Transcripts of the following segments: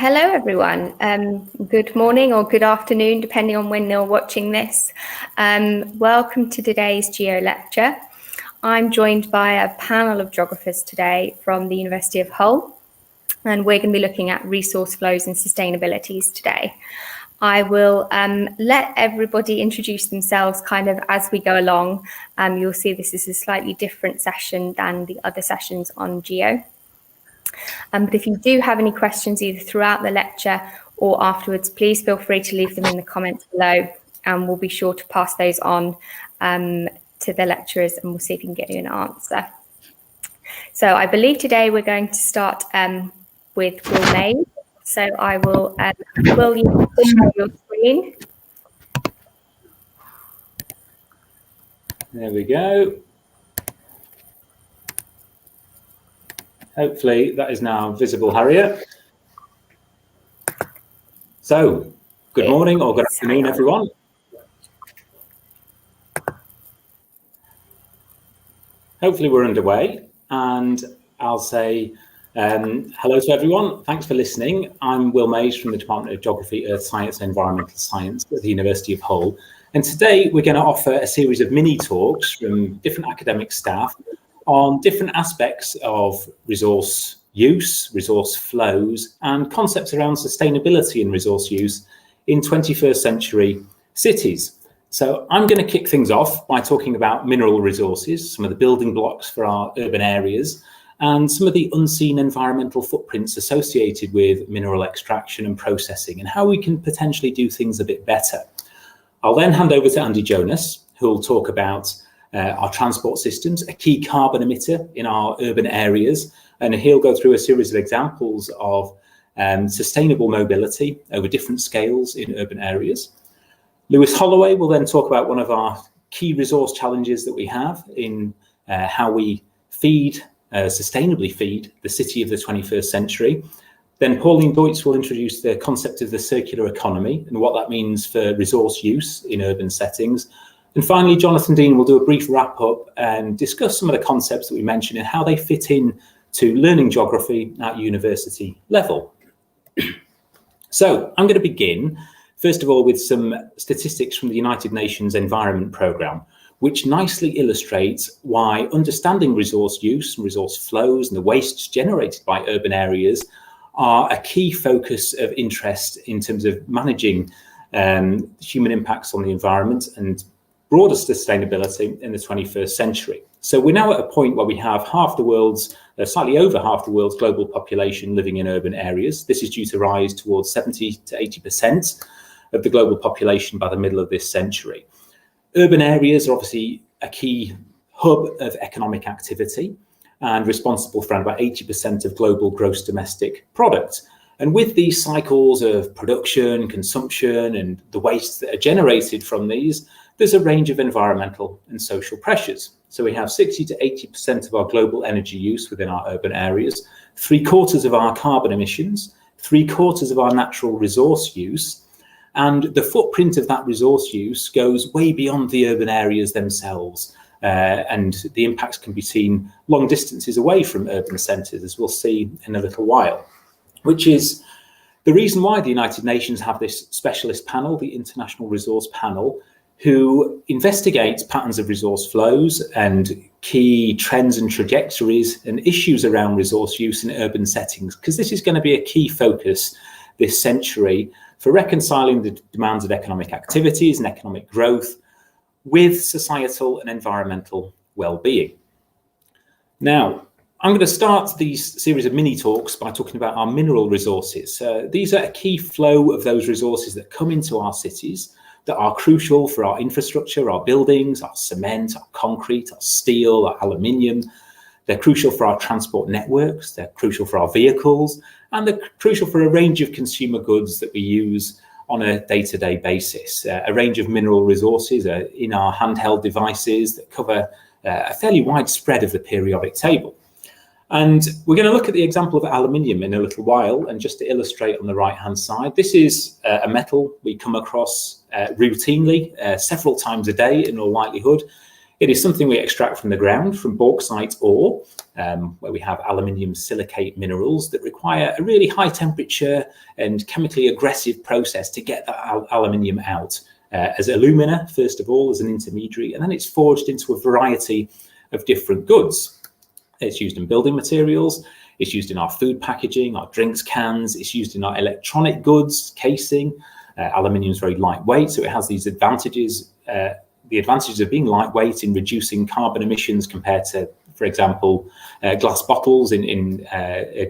Hello, everyone. Good morning or good afternoon, depending on when you're watching this. Welcome to today's Geo lecture. I'm joined by a panel of geographers today from the University of Hull, and we're going to be looking at resource flows and sustainabilities today. I will let everybody introduce themselves kind of as we go along. You'll see this is a slightly different session than the other sessions on Geo. But if you do have any questions either throughout the lecture or afterwards, please feel free to leave them in the comments below, and we'll be sure to pass those on to the lecturers, and we'll see if we can get you an answer. So I believe today we're going to start with Will Mays. So I will, Will, you share your screen? There we go. Hopefully that is now visible, Harriet. So, good morning or good afternoon, everyone. Hopefully we're underway, and I'll say hello to everyone. Thanks for listening. I'm Will Mays from the Department of Geography, Earth Science and Environmental Science at the University of Hull. And today we're going to offer a series of mini talks from different academic staff on different aspects of resource use, resource flows, and concepts around sustainability and resource use in 21st century cities. So I'm going to kick things off by talking about mineral resources, some of the building blocks for our urban areas, and some of the unseen environmental footprints associated with mineral extraction and processing, and how we can potentially do things a bit better. I'll then hand over to Andy Jonas, who will talk about our transport systems, a key carbon emitter in our urban areas, and he'll go through a series of examples of sustainable mobility over different scales in urban areas. Lewis Holloway will then talk about one of our key resource challenges that we have in how we sustainably feed the city of the 21st century. Then Pauline Deutz will introduce the concept of the circular economy and what that means for resource use in urban settings. And finally, Jonathan Dean will do a brief wrap up and discuss some of the concepts that we mentioned and how they fit in to learning geography at university level. So I'm going to begin, first of all, with some statistics from the United Nations Environment Programme, which nicely illustrates why understanding resource use and resource flows and the wastes generated by urban areas are a key focus of interest in terms of managing human impacts on the environment and broader sustainability in the 21st century. So we're now at a point where we have slightly over half the world's global population living in urban areas. This is due to rise towards 70 to 80% of the global population by the middle of this century. Urban areas are obviously a key hub of economic activity and responsible for around about 80% of global gross domestic product. And with these cycles of production, consumption, and the wastes that are generated from these, there's a range of environmental and social pressures. So we have 60 to 80% of our global energy use within our urban areas, 3/4 of our carbon emissions, 3/4 of our natural resource use, and the footprint of that resource use goes way beyond the urban areas themselves. And the impacts can be seen long distances away from urban centres, as we'll see in a little while, which is the reason why the United Nations have this specialist panel, the International Resource Panel, who investigates patterns of resource flows and key trends and trajectories and issues around resource use in urban settings, because this is going to be a key focus this century for reconciling the demands of economic activities and economic growth with societal and environmental well-being. Now, I'm going to start these series of mini talks by talking about our mineral resources. These are a key flow of those resources that come into our cities that are crucial for our infrastructure, our buildings, our cement, our concrete, our steel, our aluminium. They're crucial for our transport networks, they're crucial for our vehicles, and they're crucial for a range of consumer goods that we use on a day-to-day basis. A range of mineral resources are in our handheld devices that cover a fairly wide spread of the periodic table. And we're going to look at the example of aluminium in a little while. And just to illustrate on the right-hand side, this is a metal we come across routinely, several times a day in all likelihood. It is something we extract from the ground, from bauxite ore, where we have aluminium silicate minerals that require a really high temperature and chemically aggressive process to get that aluminium out as alumina, first of all, as an intermediary, and then it's forged into a variety of different goods. It's used in building materials, it's used in our food packaging, our drinks cans, it's used in our electronic goods, casing. Aluminium is very lightweight, so it has these advantages, the advantages of being lightweight in reducing carbon emissions compared to, for example, glass bottles in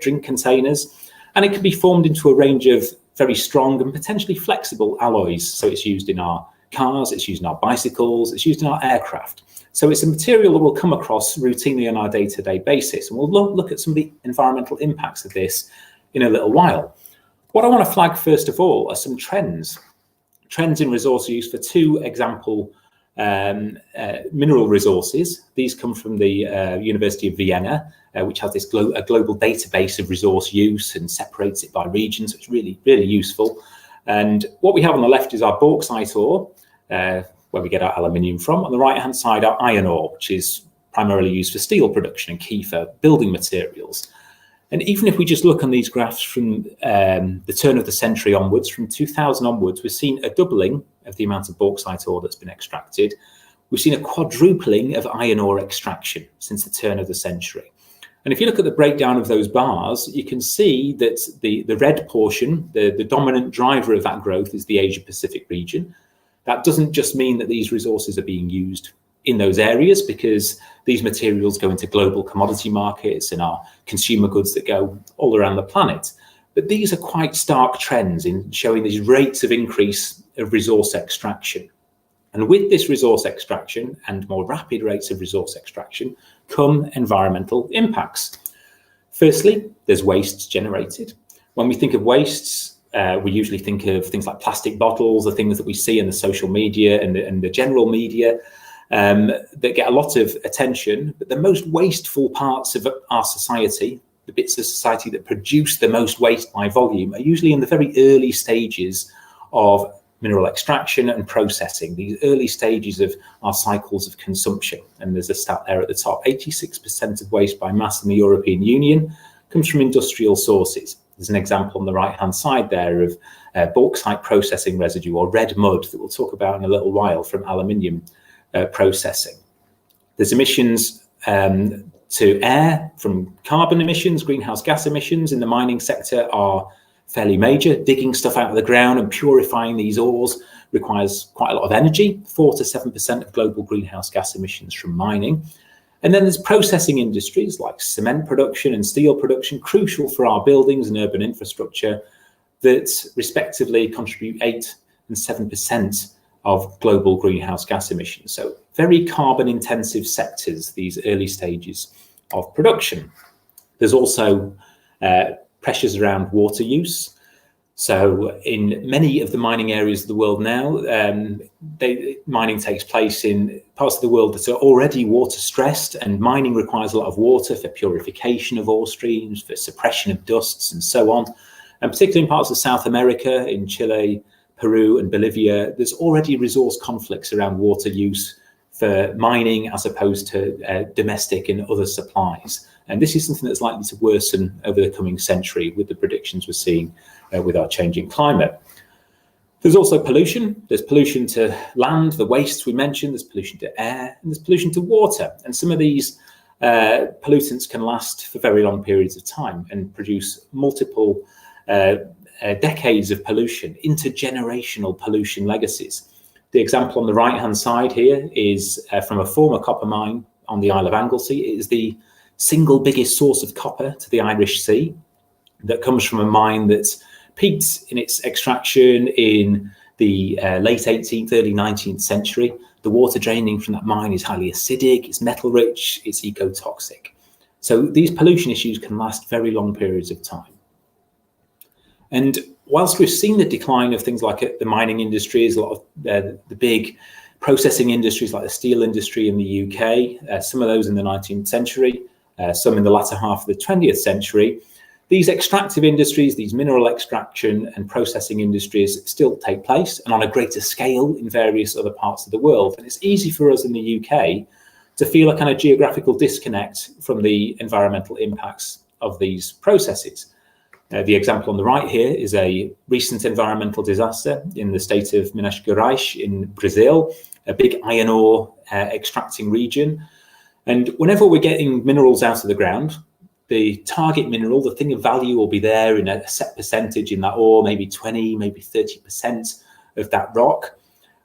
drink containers. And it can be formed into a range of very strong and potentially flexible alloys. So it's used in our cars, it's used in our bicycles, it's used in our aircraft. So it's a material that we'll come across routinely on our day-to-day basis. And we'll look at some of the environmental impacts of this in a little while. What I want to flag first of all are some trends in resource use for two example mineral resources. These come from the University of Vienna, which has this a global database of resource use and separates it by region, so it's really, really useful. And what we have on the left is our bauxite ore, where we get our aluminium from. On the right-hand side, our iron ore, which is primarily used for steel production and key for building materials. And even if we just look on these graphs from the turn of the century onwards, from 2000 onwards, we've seen a doubling of the amount of bauxite ore that's been extracted. We've seen a quadrupling of iron ore extraction since the turn of the century. And if you look at the breakdown of those bars, you can see that the red portion, the dominant driver of that growth is the Asia-Pacific region. That doesn't just mean that these resources are being used in those areas, because these materials go into global commodity markets and are consumer goods that go all around the planet. But these are quite stark trends in showing these rates of increase of resource extraction. And with this resource extraction and more rapid rates of resource extraction come environmental impacts. Firstly, there's wastes generated. When we think of wastes, we usually think of things like plastic bottles, the things that we see in the social media and the general media, that get a lot of attention. But the most wasteful parts of our society, the bits of society that produce the most waste by volume, are usually in the very early stages of mineral extraction and processing, these early stages of our cycles of consumption. And there's a stat there at the top, 86% of waste by mass in the European Union comes from industrial sources. There's an example on the right-hand side there of bauxite processing residue, or red mud, that we'll talk about in a little while, from aluminium processing. There's emissions to air from carbon emissions. Greenhouse gas emissions in the mining sector are fairly major. Digging stuff out of the ground and purifying these ores requires quite a lot of energy, 4 to 7% of global greenhouse gas emissions from mining. And then there's processing industries like cement production and steel production, crucial for our buildings and urban infrastructure, that respectively contribute 8 and 7% of global greenhouse gas emissions. So very carbon intensive sectors, these early stages of production. There's also pressures around water use. So in many of the mining areas of the world now, mining takes place in parts of the world that are already water stressed, and mining requires a lot of water for purification of ore streams, for suppression of dusts and so on. And particularly in parts of South America, in Chile, Peru and Bolivia, there's already resource conflicts around water use for mining as opposed to domestic and other supplies. And this is something that's likely to worsen over the coming century with the predictions we're seeing with our changing climate. There's also pollution. There's pollution to land, the wastes we mentioned, there's pollution to air, and there's pollution to water. And some of these pollutants can last for very long periods of time and produce multiple decades of pollution, intergenerational pollution legacies. The example on the right-hand side here is from a former copper mine on the Isle of Anglesey. It is the single biggest source of copper to the Irish Sea, that comes from a mine that's peaked in its extraction in the late 18th, early 19th century. The water draining from that mine is highly acidic, it's metal rich, it's ecotoxic. So these pollution issues can last very long periods of time. And whilst we've seen the decline of things like the mining industries, a lot of the big processing industries like the steel industry in the UK, some of those in the 19th century, some in the latter half of the 20th century, these extractive industries, these mineral extraction and processing industries still take place, and on a greater scale in various other parts of the world. And it's easy for us in the UK to feel a kind of geographical disconnect from the environmental impacts of these processes. The example on the right here is a recent environmental disaster in the state of Minas Gerais in Brazil, a big iron ore extracting region. And whenever we're getting minerals out of the ground, the target mineral, the thing of value, will be there in a set percentage in that ore, maybe 20, maybe 30% of that rock,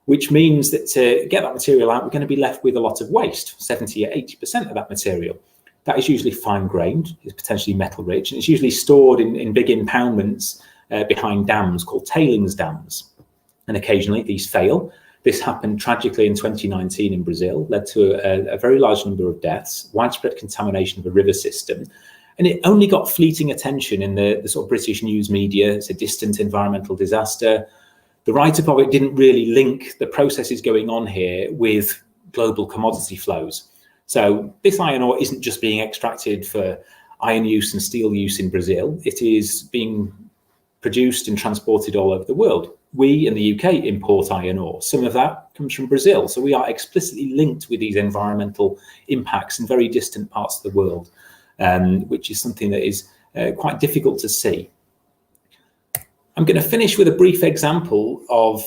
which means that to get that material out, we're going to be left with a lot of waste, 70 or 80% of that material. That is usually fine-grained, it's potentially metal-rich, and it's usually stored in big impoundments behind dams called tailings dams. And occasionally these fail. This happened tragically in 2019 in Brazil, led to a very large number of deaths, widespread contamination of the river system. And it only got fleeting attention in the sort of British news media. It's a distant environmental disaster. The write-up of it didn't really link the processes going on here with global commodity flows. So this iron ore isn't just being extracted for iron use and steel use in Brazil. It is being produced and transported all over the world. We in the UK import iron ore. Some of that comes from Brazil. So we are explicitly linked with these environmental impacts in very distant parts of the world, which is something that is quite difficult to see. I'm going to finish with a brief example of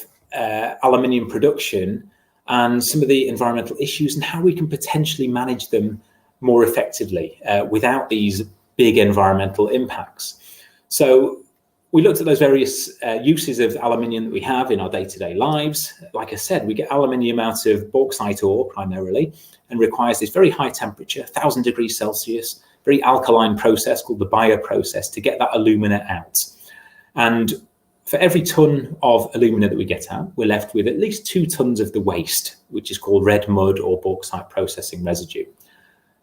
aluminium production and some of the environmental issues and how we can potentially manage them more effectively without these big environmental impacts. So we looked at those various uses of aluminium that we have in our day-to-day lives. Like I said, we get aluminium out of bauxite ore primarily, and requires this very high temperature, 1,000 degrees Celsius, very alkaline process called the Bayer process to get that alumina out. And for every ton of alumina that we get out, we're left with at least 2 tons of the waste, which is called red mud or bauxite processing residue.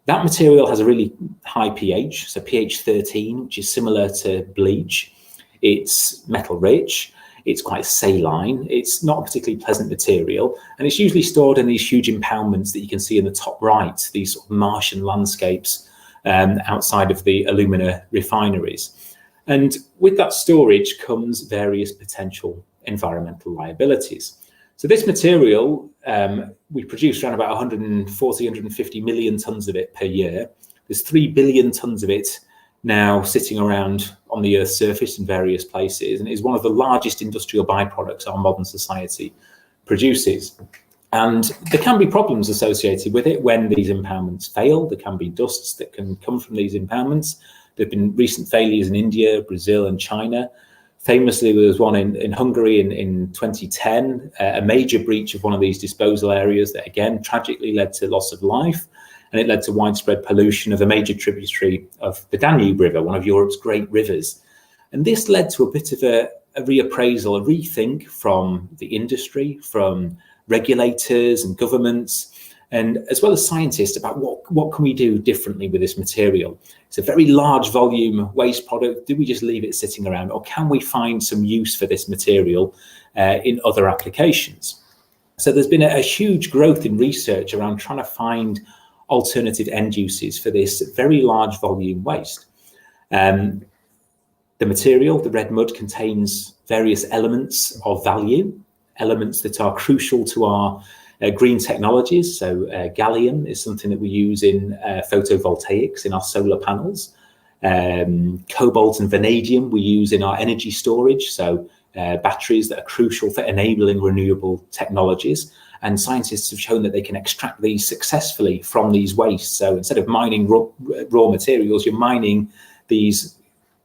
That material has a really high pH, so pH 13, which is similar to bleach. It's metal rich, it's quite saline, it's not a particularly pleasant material, and it's usually stored in these huge impoundments that you can see in the top right, these sort of Martian landscapes outside of the alumina refineries. And with that storage comes various potential environmental liabilities. So this material, we produce around about 140, 150 million tons of it per year. There's 3 billion tons of it now sitting around on the Earth's surface in various places, and is one of the largest industrial byproducts our modern society produces. And there can be problems associated with it when these impoundments fail. There can be dusts that can come from these impoundments. There have been recent failures in India, Brazil, and China. Famously, there was one in Hungary in 2010, a major breach of one of these disposal areas that, again, tragically led to loss of life. And it led to widespread pollution of a major tributary of the Danube River, one of Europe's great rivers. And this led to a bit of a reappraisal, a rethink from the industry, from regulators and governments, and as well as scientists about what can we do differently with this material. It's a very large volume waste product. Do we just leave it sitting around, or can we find some use for this material in other applications? So there's been a huge growth in research around trying to find alternative end uses for this very large volume waste. The material, the red mud, contains various elements of value, elements that are crucial to our green technologies. So gallium is something that we use in photovoltaics, in our solar panels. Cobalt and vanadium we use in our energy storage, so batteries that are crucial for enabling renewable technologies. And scientists have shown that they can extract these successfully from these wastes. So instead of mining raw materials, you're mining these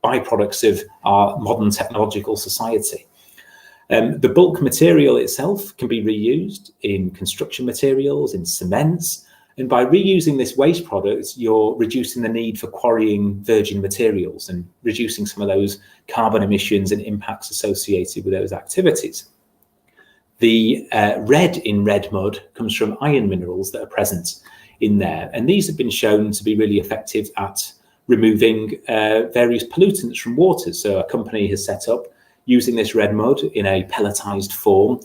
byproducts of our modern technological society. The bulk material itself can be reused in construction materials, in cements. And by reusing this waste product, you're reducing the need for quarrying virgin materials and reducing some of those carbon emissions and impacts associated with those activities. The red in red mud comes from iron minerals that are present in there. And these have been shown to be really effective at removing various pollutants from water. So a company has set up using this red mud in a pelletized form,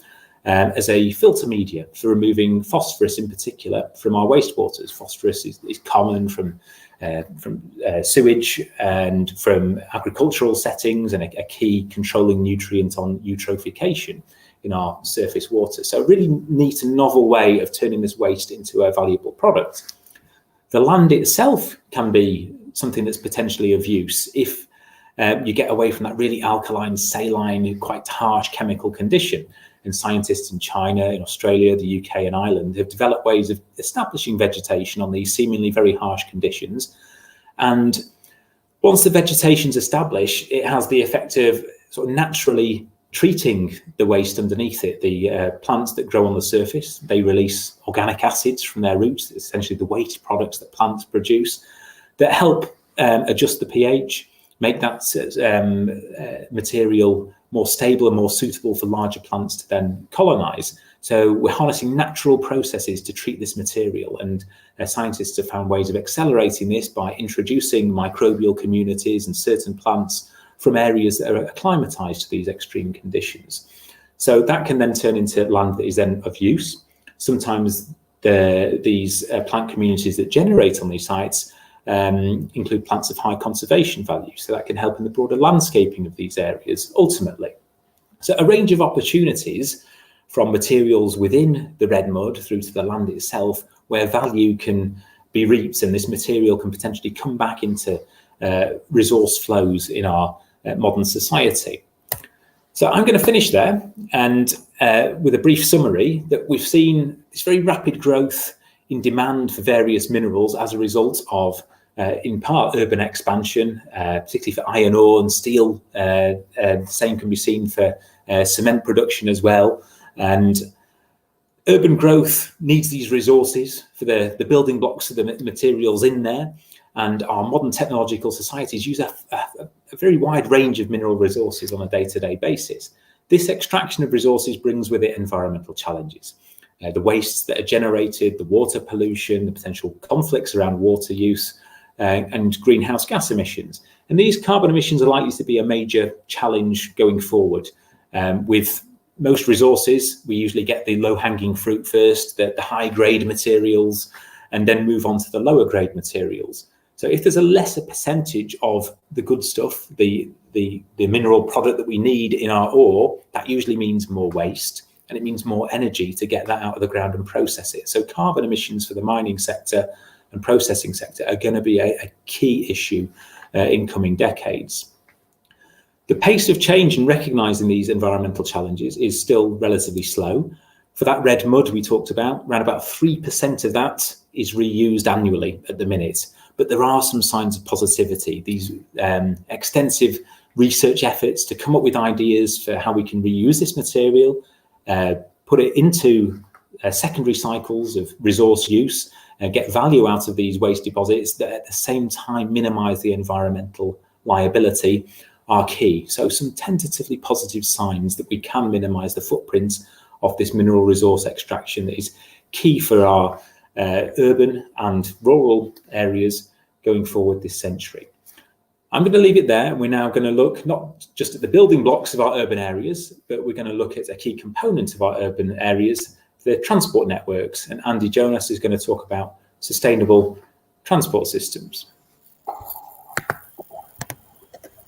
as a filter media for removing phosphorus in particular from our wastewaters. Phosphorus is common from sewage and from agricultural settings, and a key controlling nutrient on eutrophication in our surface water. So a really neat and novel way of turning this waste into a valuable product. The land itself can be something that's potentially of use if you get away from that really alkaline, saline, quite harsh chemical condition. And scientists in China, in Australia, the UK and Ireland have developed ways of establishing vegetation on these seemingly very harsh conditions. And once the vegetation's established, it has the effect of sort of naturally treating the waste underneath it. The plants that grow on the surface, they release organic acids from their roots, essentially the waste products that plants produce, that help adjust the pH, make that material more stable and more suitable for larger plants to then colonize. So we're harnessing natural processes to treat this material, and scientists have found ways of accelerating this by introducing microbial communities and certain plants from areas that are acclimatized to these extreme conditions. So that can then turn into land that is then of use. Sometimes these plant communities that generate on these sites include plants of high conservation value, so that can help in the broader landscaping of these areas ultimately. So a range of opportunities from materials within the red mud through to the land itself, where value can be reaped and this material can potentially come back into resource flows in our modern society. So I'm going to finish there, and with a brief summary that we've seen this very rapid growth in demand for various minerals as a result of in part urban expansion, particularly for iron ore and steel. The same can be seen for cement production as well. And urban growth needs these resources for the building blocks of the materials in there. And our modern technological societies use a very wide range of mineral resources on a day-to-day basis. This extraction of resources brings with it environmental challenges. The wastes that are generated, the water pollution, the potential conflicts around water use, and greenhouse gas emissions. And these carbon emissions are likely to be a major challenge going forward. With most resources, we usually get the low-hanging fruit first, the high-grade materials, and then move on to the lower-grade materials. So if there's a lesser percentage of the good stuff, the mineral product that we need in our ore, that usually means more waste, and it means more energy to get that out of the ground and process it. So carbon emissions for the mining sector and processing sector are going to be a key issue in coming decades. The pace of change in recognising these environmental challenges is still relatively slow. For that red mud we talked about, around about 3% of that is reused annually at the minute. But there are some signs of positivity. These extensive research efforts to come up with ideas for how we can reuse this material, put it into secondary cycles of resource use, get value out of these waste deposits that at the same time minimise the environmental liability are key. So some tentatively positive signs that we can minimise the footprint of this mineral resource extraction that is key for our urban and rural areas going forward this century. I'm going to leave it there. We're now going to look not just at the building blocks of our urban areas, but we're going to look at a key component of our urban areas, the transport networks. And Andy Jonas is going to talk about sustainable transport systems.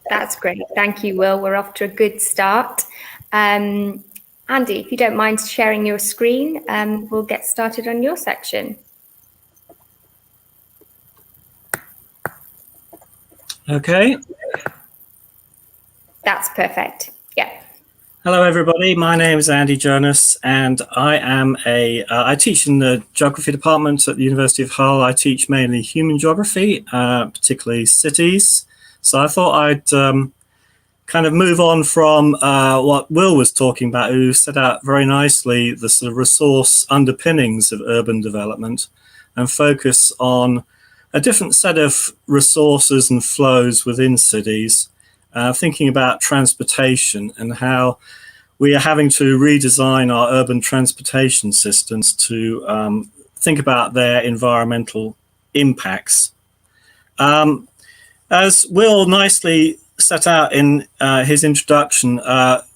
That's great. Thank you, Will. We're off to a good start. Andy, if you don't mind sharing your screen, we'll get started on your section. Okay. That's perfect. Yeah. Hello, everybody. My name is Andy Jonas, and I am I teach in the geography department at the University of Hull. I teach mainly human geography, particularly cities. So I thought I'd kind of move on from what Will was talking about, who set out very nicely the sort of resource underpinnings of urban development, and focus on a different set of resources and flows within cities, thinking about transportation and how we are having to redesign our urban transportation systems to think about their environmental impacts. As Will nicely set out in his introduction,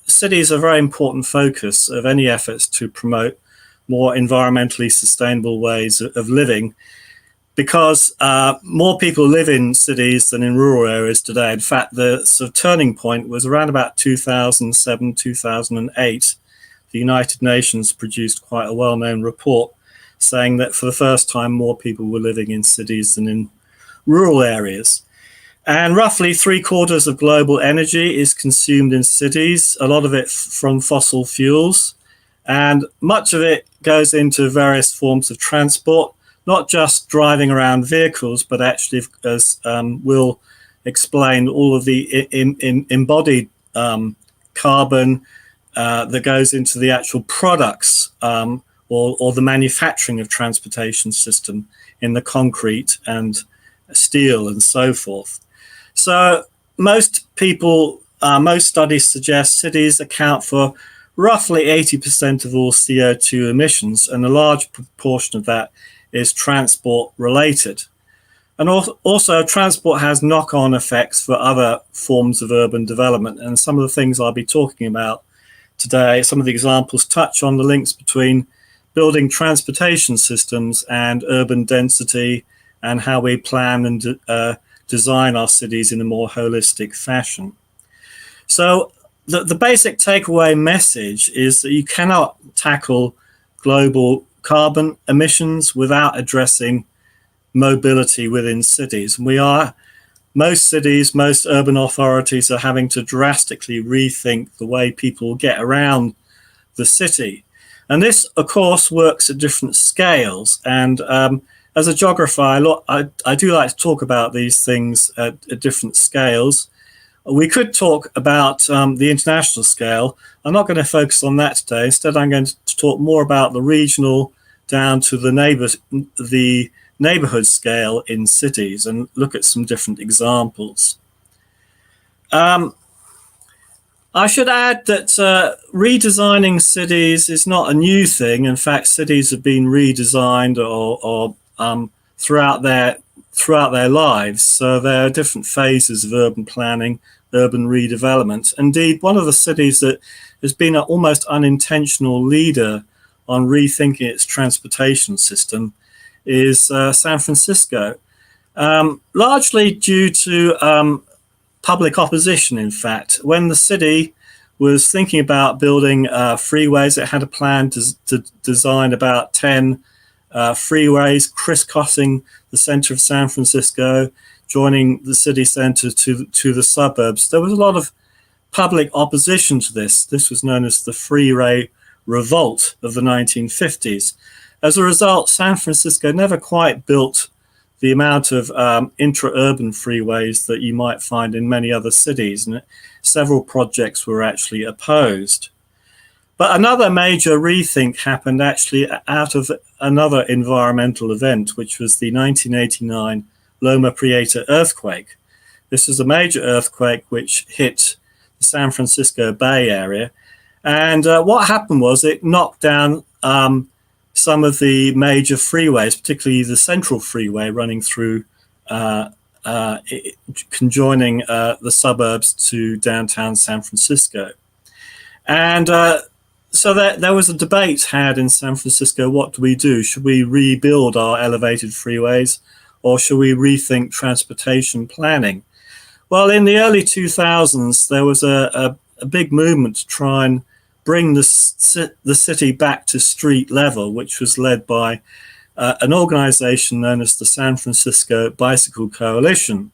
cities are a very important focus of any efforts to promote more environmentally sustainable ways of living, because more people live in cities than in rural areas today. In fact, the sort of turning point was around about 2007, 2008. The United Nations produced quite a well-known report saying that for the first time, more people were living in cities than in rural areas. And roughly 3/4 of global energy is consumed in cities, a lot of it from fossil fuels. And much of it goes into various forms of transport, not just driving around vehicles, but actually, as Will explain, all of the embodied carbon that goes into the actual products or the manufacturing of transportation system in the concrete and steel and so forth. So most people, most studies suggest cities account for roughly 80% of all CO2 emissions, and a large proportion of that is transport related. And also transport has knock-on effects for other forms of urban development, and some of the things I'll be talking about today, some of the examples touch on the links between building transportation systems and urban density and how we plan and design our cities in a more holistic fashion. So the basic takeaway message is that you cannot tackle global carbon emissions without addressing mobility within cities. Most cities, most urban authorities are having to drastically rethink the way people get around the city. And this, of course, works at different scales. And as a geographer, I do like to talk about these things at different scales. We could talk about the international scale. I'm not going to focus on that today. Instead, I'm going to talk more about the regional down to the neighborhood scale in cities and look at some different examples. I should add that redesigning cities is not a new thing. In fact, cities have been redesigned or throughout their lives. So there are different phases of urban planning, urban redevelopment. Indeed, one of the cities that has been an almost unintentional leader on rethinking its transportation system is San Francisco, largely due to public opposition, in fact. When the city was thinking about building freeways, it had a plan to design about 10 freeways crisscrossing the center of San Francisco, joining the city center to the suburbs. There was a lot of public opposition to this. This was known as the Freeway Revolt of the 1950s. As a result, San Francisco never quite built the amount of intra-urban freeways that you might find in many other cities, and several projects were actually opposed. But another major rethink happened actually out of another environmental event, which was the 1989 Loma Prieta earthquake. This is a major earthquake which hit the San Francisco Bay Area. And what happened was it knocked down some of the major freeways, particularly the Central Freeway running through, conjoining the suburbs to downtown San Francisco. And so there was a debate had in San Francisco, what do we do? Should we rebuild our elevated freeways, or should we rethink transportation planning? Well, in the early 2000s, there was a big movement to try and bring the city back to street level, which was led by an organization known as the San Francisco Bicycle Coalition.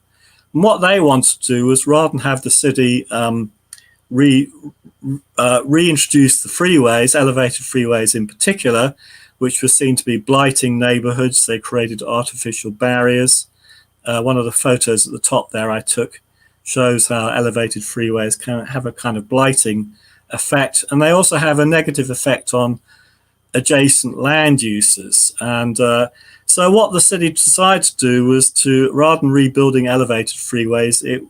And what they wanted to do was, rather than have the city reintroduce the freeways, elevated freeways in particular, which were seen to be blighting neighborhoods, they created artificial barriers. One of the photos at the top there I took shows how elevated freeways can have a kind of blighting effect, and they also have a negative effect on adjacent land uses. And so what the city decided to do was to, rather than rebuilding elevated freeways, it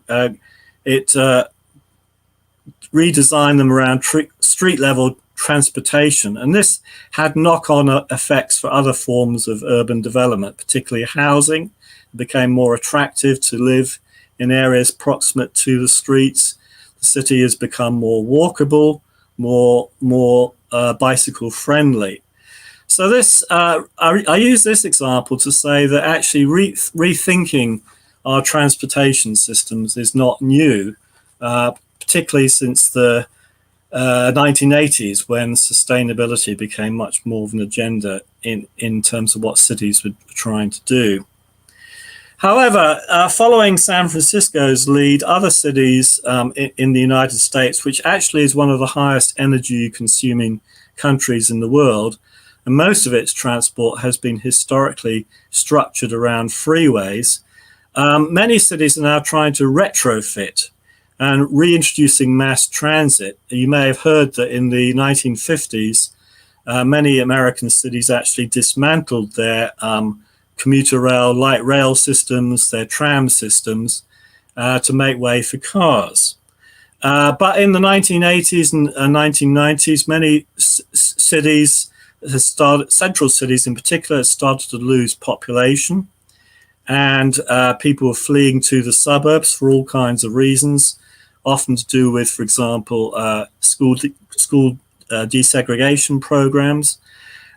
redesigned them around street level transportation. And this had knock-on effects for other forms of urban development, particularly housing. It became more attractive to live in areas proximate to the streets. the city has become more walkable, more bicycle friendly. So this, I use this example to say that actually rethinking our transportation systems is not new, particularly since the 1980s, when sustainability became much more of an agenda in terms of what cities were trying to do. However, following San Francisco's lead, other cities in the United States, which actually is one of the highest energy consuming countries in the world, and most of its transport has been historically structured around freeways, many cities are now trying to retrofit and reintroducing mass transit. You may have heard that in the 1950s, many American cities actually dismantled their commuter rail, light rail systems, their tram systems, to make way for cars. But in the 1980s and 1990s, many cities has started, central cities in particular, started to lose population, and people were fleeing to the suburbs for all kinds of reasons, often to do with, for example, school desegregation programs.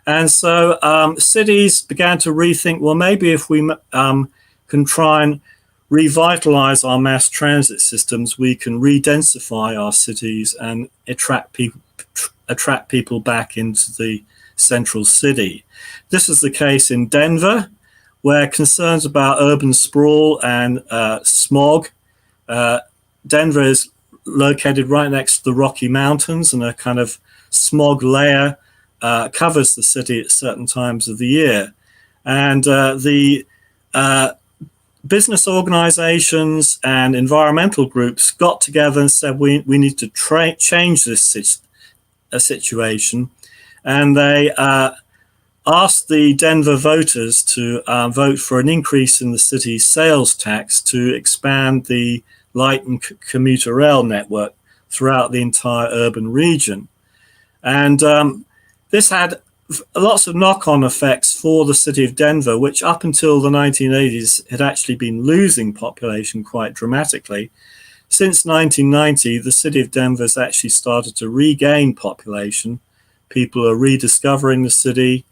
And so cities began to rethink, well, maybe if we can try and revitalize our mass transit systems, we can re-densify our cities and attract people back into the central city. This is the case in Denver, where concerns about urban sprawl and smog. Denver is located right next to the Rocky Mountains, and a kind of smog layer covers the city at certain times of the year. And the business organizations and environmental groups got together and said, we need to change this situation. And they asked the Denver voters to vote for an increase in the city's sales tax to expand the light and commuter rail network throughout the entire urban region. And this had lots of knock-on effects for the city of Denver, which up until the 1980s had actually been losing population quite dramatically. Since 1990, the city of Denver has actually started to regain population. People are rediscovering the city,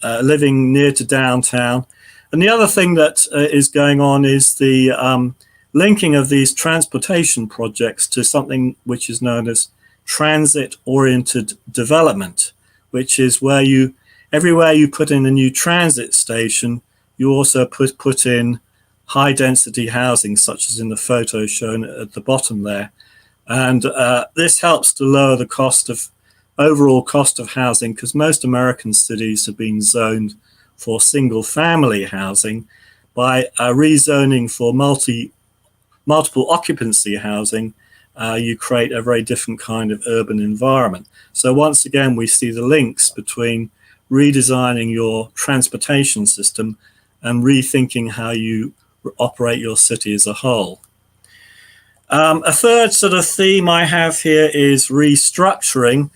living near to downtown. And the other thing that is going on is the linking of these transportation projects to something which is known as transit-oriented development, which is where everywhere you put in a new transit station, you also put in high-density housing, such as in the photo shown at the bottom there. And this helps to lower the overall cost of housing, because most American cities have been zoned for single-family housing. By rezoning for multiple occupancy housing, you create a very different kind of urban environment. So once again, we see the links between redesigning your transportation system and rethinking how you operate your city as a whole. A third sort of theme I have here is restructuring.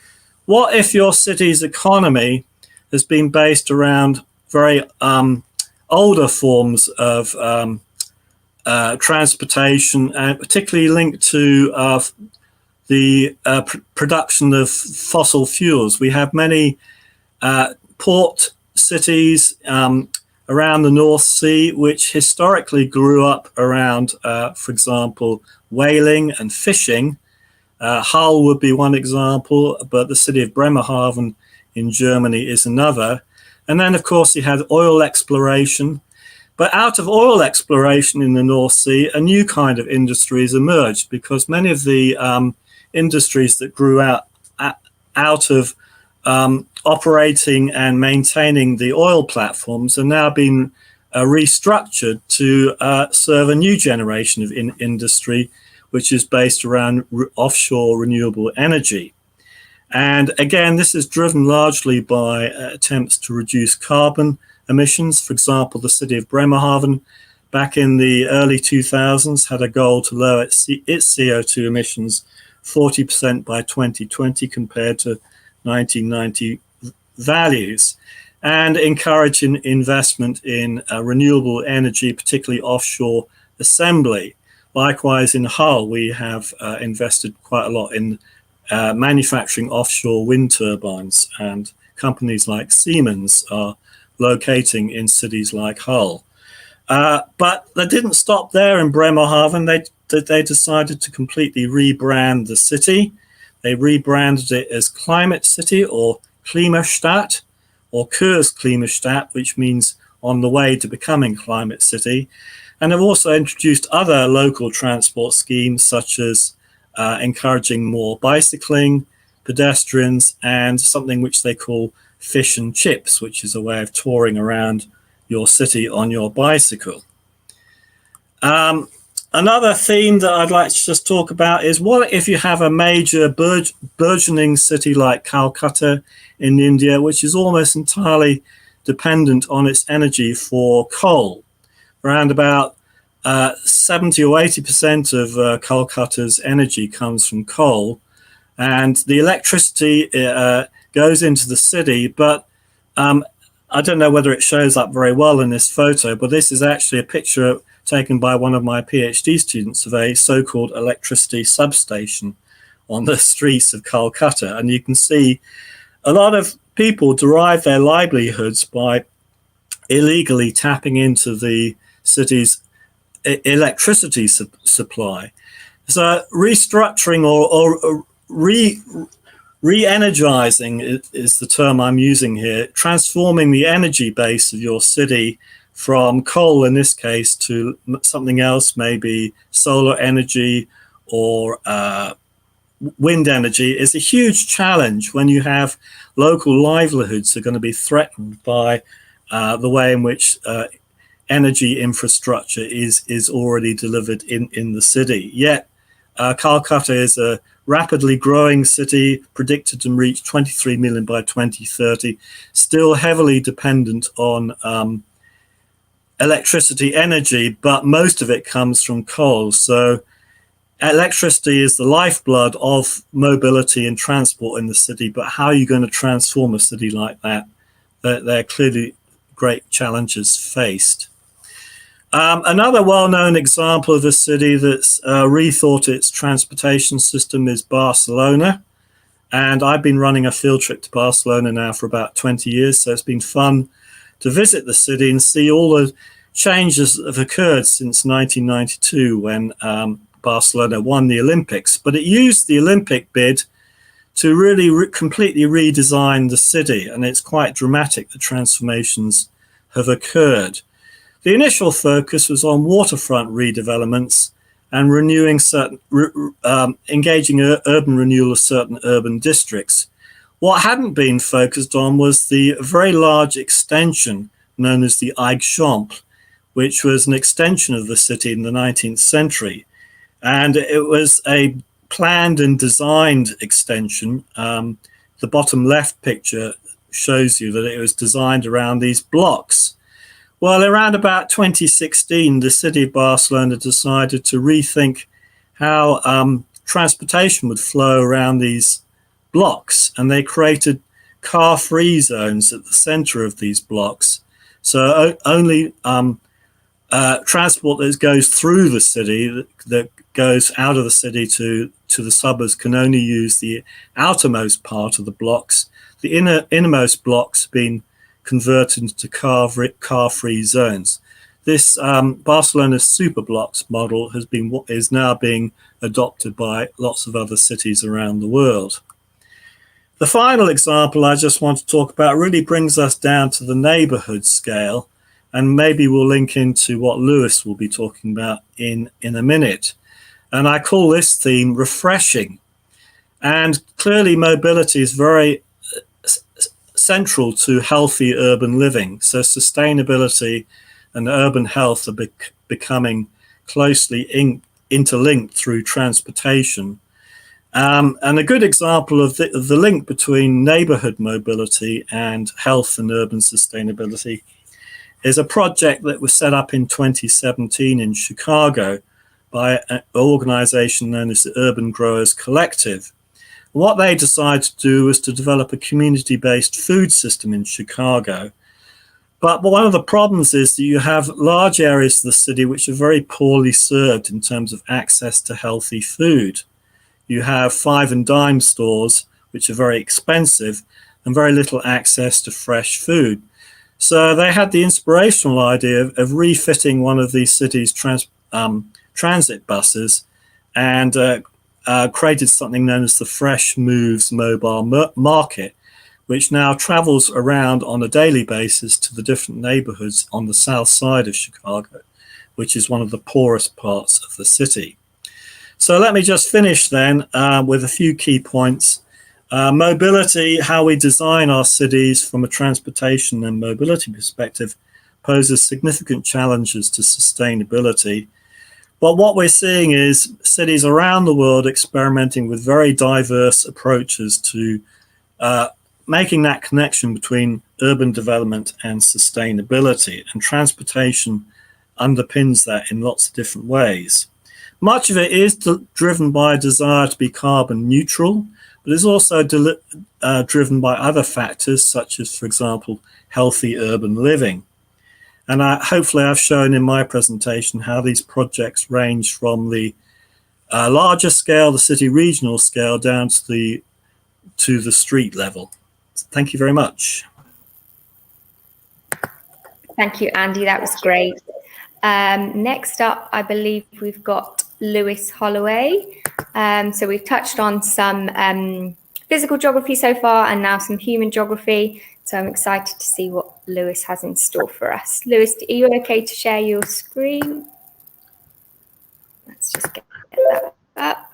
What if your city's economy has been based around very older forms of transportation, and particularly linked to the production of fossil fuels? We have many port cities around the North Sea, which historically grew up around, for example, whaling and fishing. Hull would be one example, but the city of Bremerhaven in Germany is another. And then, of course, you had oil exploration. But out of oil exploration in the North Sea, a new kind of industries emerged, because many of the industries that grew out of operating and maintaining the oil platforms are now being restructured to serve a new generation of industry, which is based around offshore renewable energy. And again, this is driven largely by attempts to reduce carbon emissions. For example, the city of Bremerhaven back in the early 2000s had a goal to lower its CO2 emissions 40% by 2020 compared to 1990 values, and encouraging investment in renewable energy, particularly offshore assembly. Likewise, in Hull, we have invested quite a lot in manufacturing offshore wind turbines, and companies like Siemens are locating in cities like Hull. But they didn't stop there in Bremerhaven. They decided to completely rebrand the city. They rebranded it as Climate City, or Klimastadt, or Kursklimastadt, which means on the way to becoming Climate City. And have also introduced other local transport schemes, such as encouraging more bicycling, pedestrians, and something which they call fish and chips, which is a way of touring around your city on your bicycle. Another theme that I'd like to just talk about is, what if you have a major burgeoning city like Calcutta in India, which is almost entirely dependent on its energy for coal. Around about 70 or 80% of Calcutta's energy comes from coal, and the electricity goes into the city, but I don't know whether it shows up very well in this photo, but this is actually a picture taken by one of my PhD students of a so-called electricity substation on the streets of Calcutta. And you can see a lot of people derive their livelihoods by illegally tapping into the city's electricity supply. So restructuring or re-energizing is the term I'm using here, transforming the energy base of your city from coal, in this case, to something else, maybe solar energy or wind energy, is a huge challenge when you have local livelihoods are going to be threatened by the way in which energy infrastructure is already delivered in the city. Yet Calcutta is a rapidly growing city, predicted to reach 23 million by 2030, still heavily dependent on electricity energy, but most of it comes from coal. So electricity is the lifeblood of mobility and transport in the city, but how are you going to transform a city like that? There are clearly great challenges faced. Another well-known example of a city that's rethought its transportation system is Barcelona. And I've been running a field trip to Barcelona now for about 20 years, so it's been fun to visit the city and see all the changes that have occurred since 1992 when Barcelona won the Olympics. But it used the Olympic bid to really completely redesign the city, and it's quite dramatic, the transformations have occurred. The initial focus was on waterfront redevelopments and renewing engaging urban renewal of certain urban districts. What hadn't been focused on was the very large extension known as the Eigamp, which was an extension of the city in the 19th century. And it was a planned and designed extension. The bottom left picture shows you that it was designed around these blocks. Well, around about 2016, the city of Barcelona decided to rethink how transportation would flow around these blocks, and they created car-free zones at the center of these blocks. So only transport that goes through the city, that goes out of the city to the suburbs, can only use the outermost part of the blocks. The innermost blocks being converted into car-free zones. This Barcelona Superblocks model is now being adopted by lots of other cities around the world. The final example I just want to talk about really brings us down to the neighborhood scale, and maybe we'll link into what Lewis will be talking about in a minute. And I call this theme refreshing. And clearly mobility is very central to healthy urban living. So sustainability and urban health are becoming closely interlinked through transportation. And a good example of the link between neighborhood mobility and health and urban sustainability is a project that was set up in 2017 in Chicago by an organization known as the Urban Growers Collective. What they decided to do was to develop a community-based food system in Chicago But one of the problems is that you have large areas of the city which are very poorly served in terms of access to healthy food. You have five and dime stores, which are very expensive, and very little access to fresh food. So they had the inspirational idea of refitting one of these cities' transit buses and created something known as the Fresh Moves Mobile Market, which now travels around on a daily basis to the different neighborhoods on the south side of Chicago, which is one of the poorest parts of the city. So let me just finish then with a few key points. Mobility, how we design our cities from a transportation and mobility perspective, poses significant challenges to sustainability. But what we're seeing is cities around the world experimenting with very diverse approaches to making that connection between urban development and sustainability, and transportation underpins that in lots of different ways. Much of it is driven by a desire to be carbon neutral, but is also driven by other factors such as, for example, healthy urban living. And hopefully I've shown in my presentation how these projects range from the larger scale, the city regional scale, down to the street level. Thank you very much. Thank you, Andy. That was great. Next up, I believe we've got Lewis Holloway. So we've touched on some physical geography so far and now some human geography. So I'm excited to see what Lewis has in store for us. Lewis, are you okay to share your screen? Let's just get that up.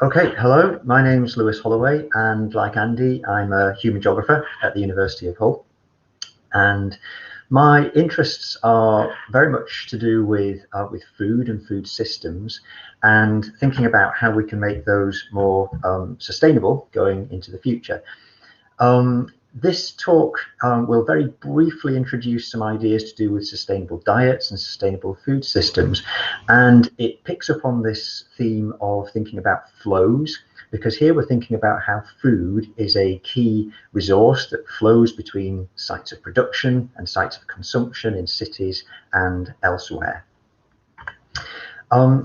Okay, hello, my name's Lewis Holloway, and like Andy, I'm a human geographer at the University of Hull. And my interests are very much to do with food and food systems, and thinking about how we can make those more sustainable going into the future. This talk will very briefly introduce some ideas to do with sustainable diets and sustainable food systems, and it picks up on this theme of thinking about flows, because here we're thinking about how food is a key resource that flows between sites of production and sites of consumption in cities and elsewhere.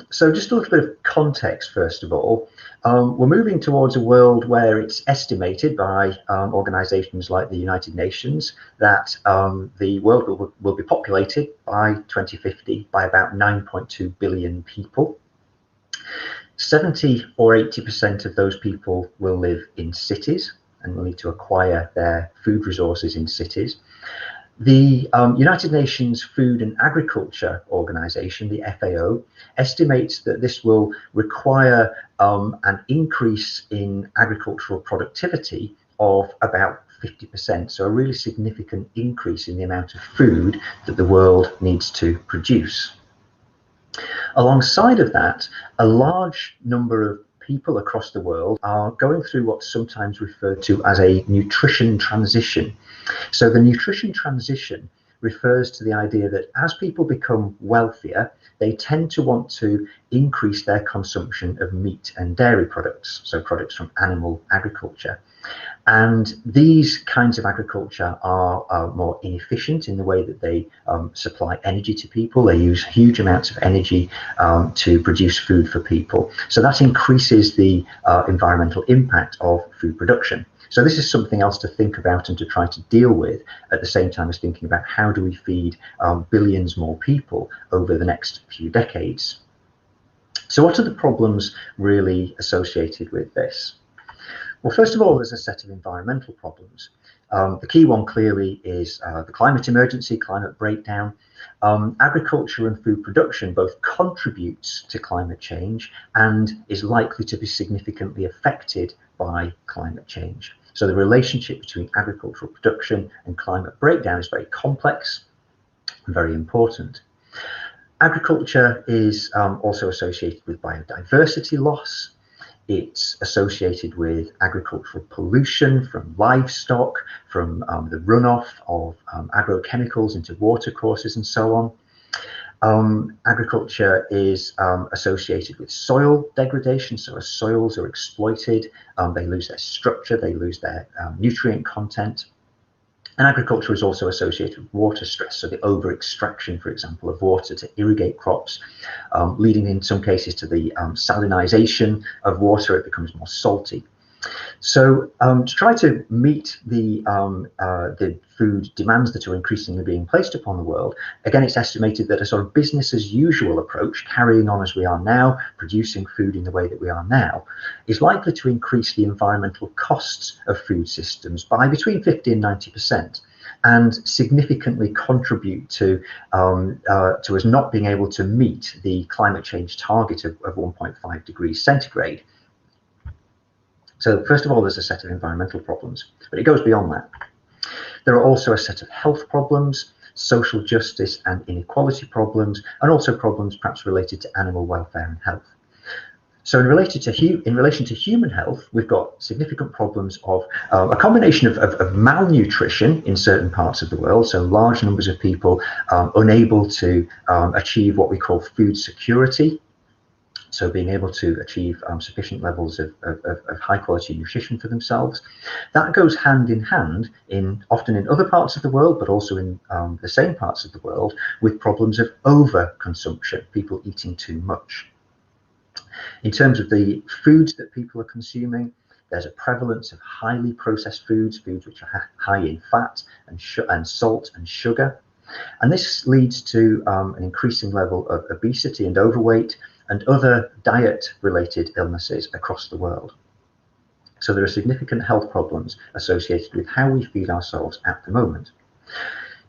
So just a little bit of context will of all. We're moving towards a world where it's estimated by organizations like the United Nations that the world will be populated by 2050 by about 9.2 billion people. 70 or 80% of those people will live in cities and will need to acquire their food resources in cities. The United Nations Food and Agriculture Organization, the FAO, estimates that this will require an increase in agricultural productivity of about 50%, so a really significant increase in the amount of food that the world needs to produce. Alongside of that, a large number of people across the world are going through what's sometimes referred to as a nutrition transition. So the nutrition transition refers to the idea that as people become wealthier, they tend to want to increase their consumption of meat and dairy products, so products from animal agriculture. And these kinds of agriculture are more inefficient in the way that they supply energy to people. They use huge amounts of energy to produce food for people. So that increases the environmental impact of food production. So this is something else to think about and to try to deal with at the same time as thinking about how do we feed billions more people over the next few decades. So what are the problems really associated with this? Well, first of all, there's a set of environmental problems. The key one clearly is the climate emergency, climate breakdown. Agriculture and food production both contributes to climate change and is likely to be significantly affected by climate change. So the relationship between agricultural production and climate breakdown is very complex and very important. Agriculture is also associated with biodiversity loss. It's associated with agricultural pollution from livestock, from the runoff of agrochemicals into watercourses and so on. Agriculture is associated with soil degradation. So as soils are exploited, they lose their structure, they lose their nutrient content. And agriculture is also associated with water stress, so the over-extraction, for example, of water to irrigate crops, leading in some cases to the salinization of water. It becomes more salty. So to try to meet the food demands that are increasingly being placed upon the world, again, it's estimated that a sort of business as usual approach, carrying on as we are now, producing food in the way that we are now, is likely to increase the environmental costs of food systems by between 50 and 90%, and significantly contribute to us not being able to meet the climate change target of 1.5 degrees centigrade. So first of all, there's a set of environmental problems, but it goes beyond that. There are also a set of health problems, social justice and inequality problems, and also problems perhaps related to animal welfare and health. So in relation to human health, we've got significant problems of a combination of malnutrition in certain parts of the world, so large numbers of people unable to achieve what we call food security. So being able to achieve sufficient levels of high quality nutrition for themselves. That goes hand in hand often in other parts of the world, but also in the same parts of the world, with problems of overconsumption, people eating too much. In terms of the foods that people are consuming, there's a prevalence of highly processed foods which are high in fat and salt and sugar. And this leads to an increasing level of obesity and overweight, and other diet-related illnesses across the world. So there are significant health problems associated with how we feed ourselves at the moment.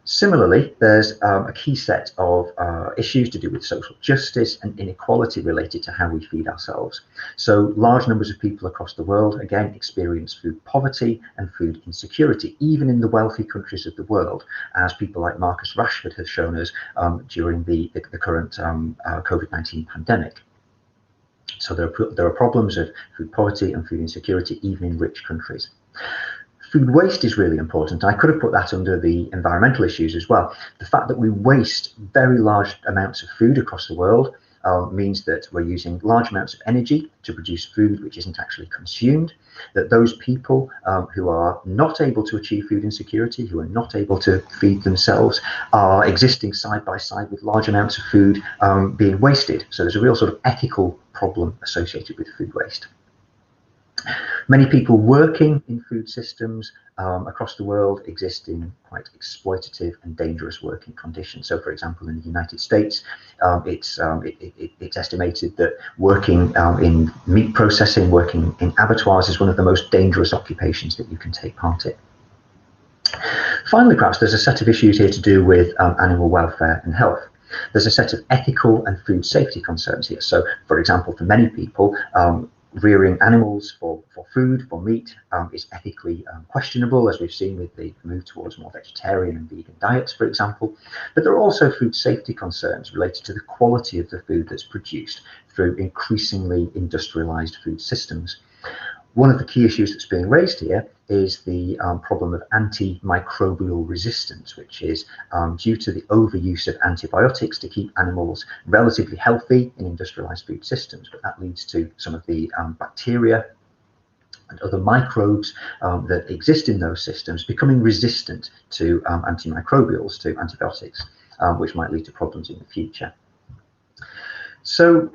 Similarly, there's a key set of issues to do with social justice and inequality related to how we feed ourselves. So large numbers of people across the world, again, experience food poverty and food insecurity, even in the wealthy countries of the world, as people like Marcus Rashford have shown us during the current COVID-19 pandemic. So there are problems of food poverty and food insecurity, even in rich countries. Food waste is really important. I could have put that under the environmental issues as well. The fact that we waste very large amounts of food across the world means that we're using large amounts of energy to produce food which isn't actually consumed, that those people who are not able to achieve food insecurity, who are not able to feed themselves, are existing side by side with large amounts of food being wasted. So there's a real sort of ethical problem associated with food waste. Many people working in food systems across the world exist in quite exploitative and dangerous working conditions. So, for example, in the United States, it's estimated that working in meat processing, working in abattoirs is one of the most dangerous occupations that you can take part in. Finally, perhaps there's a set of issues here to do with animal welfare and health. There's a set of ethical and food safety concerns here. So, for example, for many people, rearing animals for food, for meat, is ethically questionable, as we've seen with the move towards more vegetarian and vegan diets, for example. But there are also food safety concerns related to the quality of the food that's produced through increasingly industrialized food systems. One of the key issues that's being raised here is the problem of antimicrobial resistance, which is due to the overuse of antibiotics to keep animals relatively healthy in industrialized food systems. But that leads to some of the bacteria and other microbes that exist in those systems becoming resistant to antimicrobials, to antibiotics, which might lead to problems in the future. So,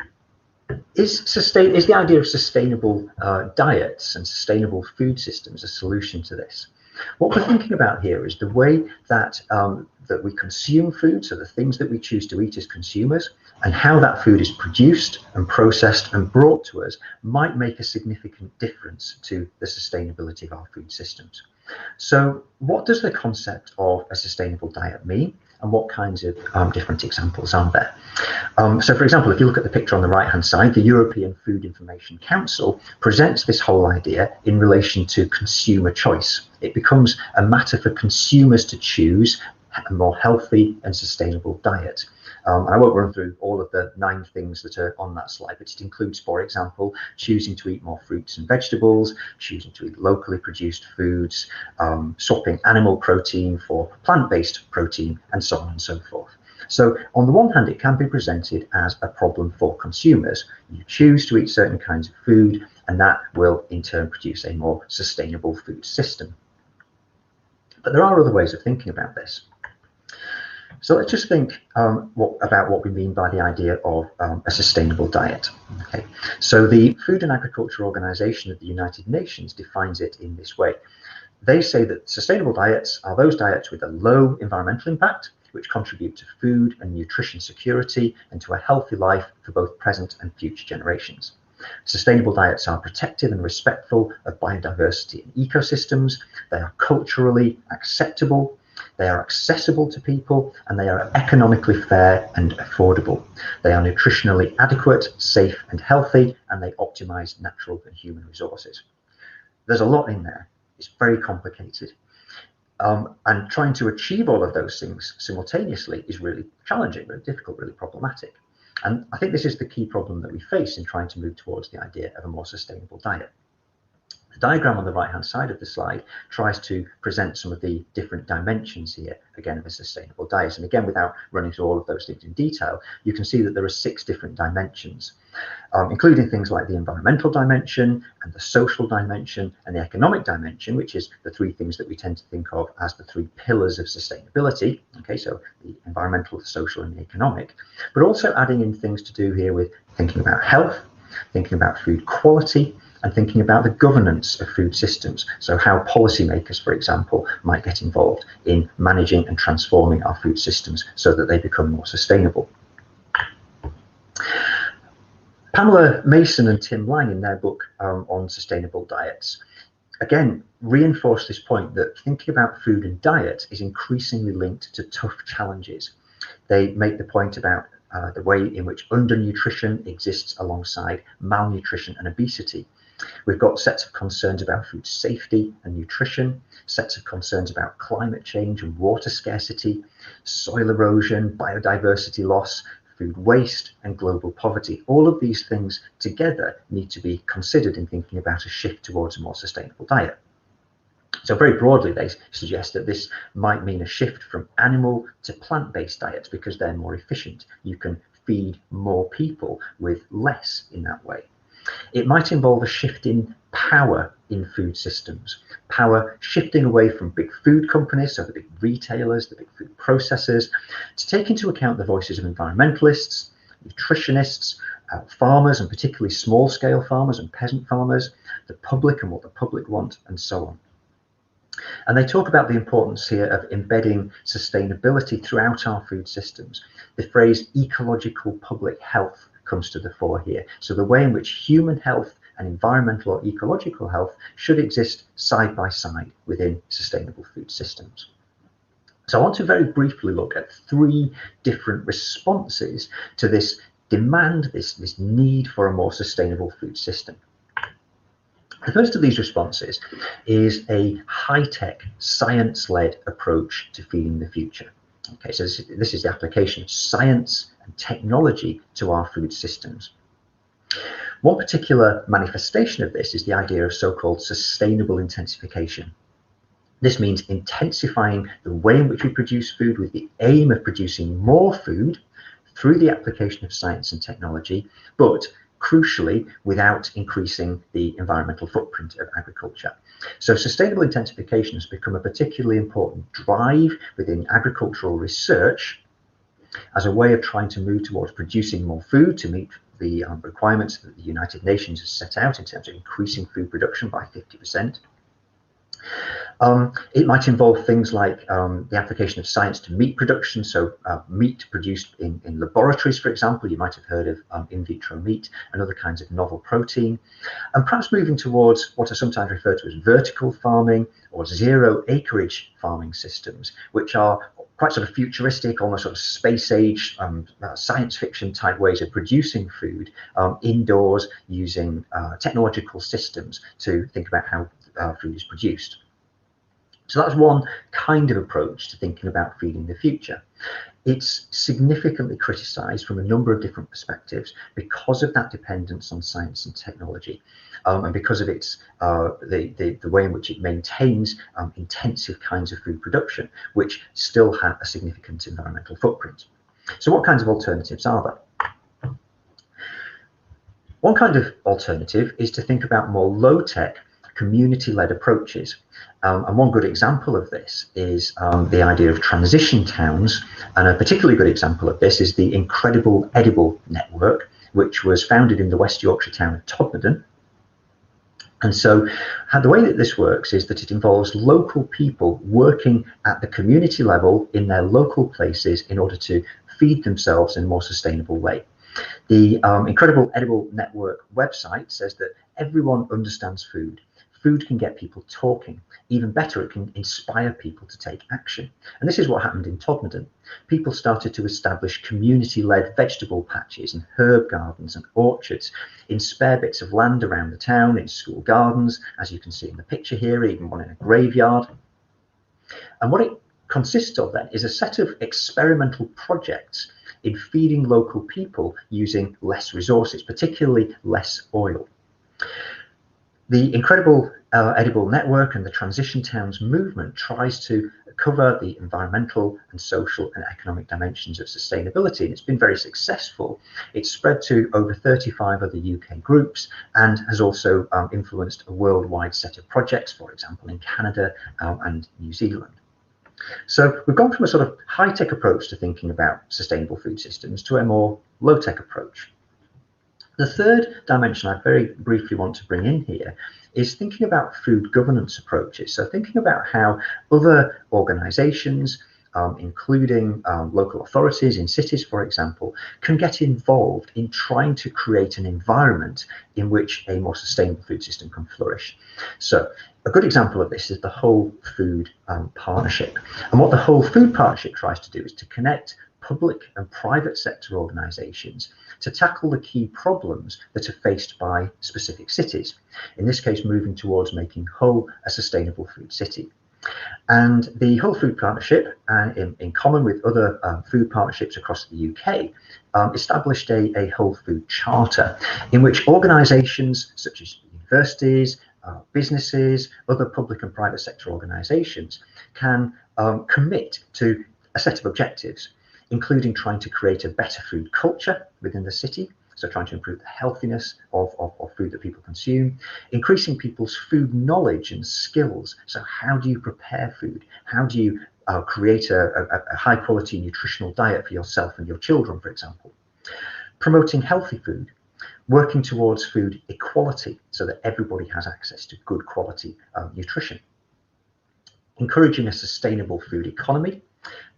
is the idea of sustainable diets and sustainable food systems a solution to this? What we're thinking about here is the way that that we consume food, so the things that we choose to eat as consumers, and how that food is produced and processed and brought to us might make a significant difference to the sustainability of our food systems. So what does the concept of a sustainable diet mean? And what kinds of different examples are there? So, for example, if you look at the picture on the right-hand side, the European Food Information Council presents this whole idea in relation to consumer choice. It becomes a matter for consumers to choose a more healthy and sustainable diet. I won't run through all of the 9 things that are on that slide, but it includes, for example, choosing to eat more fruits and vegetables, choosing to eat locally produced foods, swapping animal protein for plant-based protein, and so on and so forth. So on the one hand, it can be presented as a problem for consumers. You choose to eat certain kinds of food, and that will in turn produce a more sustainable food system. But there are other ways of thinking about this. So let's just think about what we mean by the idea of a sustainable diet. Okay. So the Food and Agriculture Organization of the United Nations defines it in this way. They say that sustainable diets are those diets with a low environmental impact, which contribute to food and nutrition security and to a healthy life for both present and future generations. Sustainable diets are protective and respectful of biodiversity and ecosystems. They are culturally acceptable. They are accessible to people, and they are economically fair and affordable. They are nutritionally adequate, safe and healthy, and they optimize natural and human resources. There's a lot in there. It's very complicated. And trying to achieve all of those things simultaneously is really challenging, really difficult, really problematic. And I think this is the key problem that we face in trying to move towards the idea of a more sustainable diet. The diagram on the right-hand side of the slide tries to present some of the different dimensions here, again, of a sustainable diet. And again, without running through all of those things in detail, you can see that there are 6 different dimensions, including things like the environmental dimension and the social dimension and the economic dimension, which is the 3 things that we tend to think of as the 3 pillars of sustainability. Okay, so the environmental, the social, and the economic, but also adding in things to do here with thinking about health, thinking about food quality, and thinking about the governance of food systems. So how policymakers, for example, might get involved in managing and transforming our food systems so that they become more sustainable. Pamela Mason and Tim Lang, in their book on sustainable diets, again, reinforce this point that thinking about food and diet is increasingly linked to tough challenges. They make the point about the way in which undernutrition exists alongside malnutrition and obesity. We've got sets of concerns about food safety and nutrition, sets of concerns about climate change and water scarcity, soil erosion, biodiversity loss, food waste, and global poverty. All of these things together need to be considered in thinking about a shift towards a more sustainable diet. So very broadly, they suggest that this might mean a shift from animal to plant-based diets because they're more efficient. You can feed more people with less in that way. It might involve a shift in power in food systems, power shifting away from big food companies, so the big retailers, the big food processors, to take into account the voices of environmentalists, nutritionists, farmers, and particularly small-scale farmers and peasant farmers, the public and what the public want, and so on. And they talk about the importance here of embedding sustainability throughout our food systems. The phrase ecological public health comes to the fore here. So the way in which human health and environmental or ecological health should exist side by side within sustainable food systems. So I want to very briefly look at 3 different responses to this demand, this need for a more sustainable food system. The first of these responses is a high-tech, science-led approach to feeding the future. Okay, so this is the application of science and technology to our food systems. One particular manifestation of this is the idea of so-called sustainable intensification. This means intensifying the way in which we produce food with the aim of producing more food through the application of science and technology, but crucially without increasing the environmental footprint of agriculture. So sustainable intensification has become a particularly important drive within agricultural research as a way of trying to move towards producing more food to meet the requirements that the United Nations has set out in terms of increasing food production by 50%. It might involve things like the application of science to meat production, so meat produced in laboratories, for example. You might have heard of in vitro meat and other kinds of novel protein, and perhaps moving towards what are sometimes referred to as vertical farming or zero acreage farming systems, which are quite sort of futuristic, almost sort of space age, science fiction type ways of producing food indoors using technological systems to think about how food is produced. So that's one kind of approach to thinking about feeding the future. It's significantly criticized from a number of different perspectives because of that dependence on science and technology, and because of its the way in which it maintains intensive kinds of food production, which still have a significant environmental footprint. So what kinds of alternatives are there? One kind of alternative is to think about more low-tech, community-led approaches. And one good example of this is the idea of transition towns. And a particularly good example of this is the Incredible Edible Network, which was founded in the West Yorkshire town of Todmorden. And so the way that this works is that it involves local people working at the community level in their local places in order to feed themselves in a more sustainable way. The Incredible Edible Network website says that everyone understands food. Food can get people talking. Even better, it can inspire people to take action. And this is what happened in Todmorden. People started to establish community-led vegetable patches and herb gardens and orchards in spare bits of land around the town, in school gardens, as you can see in the picture here, even one in a graveyard. And what it consists of then is a set of experimental projects in feeding local people using less resources, particularly less oil. The Incredible Edible Network and the Transition Towns movement tries to cover the environmental and social and economic dimensions of sustainability, and it's been very successful. It's spread to over 35 other UK groups and has also influenced a worldwide set of projects, for example, in Canada and New Zealand. So we've gone from a sort of high-tech approach to thinking about sustainable food systems to a more low-tech approach. The third dimension I very briefly want to bring in here is thinking about food governance approaches. So thinking about how other organisations, including local authorities in cities, for example, can get involved in trying to create an environment in which a more sustainable food system can flourish. So a good example of this is the Whole Food Partnership. And what the Whole Food Partnership tries to do is to connect public and private sector organisations to tackle the key problems that are faced by specific cities. In this case, moving towards making Hull a sustainable food city. And the Whole Food Partnership, in common with other food partnerships across the UK, established a Whole Food Charter in which organisations such as universities, businesses, other public and private sector organisations can commit to a set of objectives, including trying to create a better food culture within the city, so trying to improve the healthiness of food that people consume, increasing people's food knowledge and skills. So how do you prepare food? How do you create a high quality nutritional diet for yourself and your children, for example? Promoting healthy food, working towards food equality so that everybody has access to good quality nutrition, encouraging a sustainable food economy,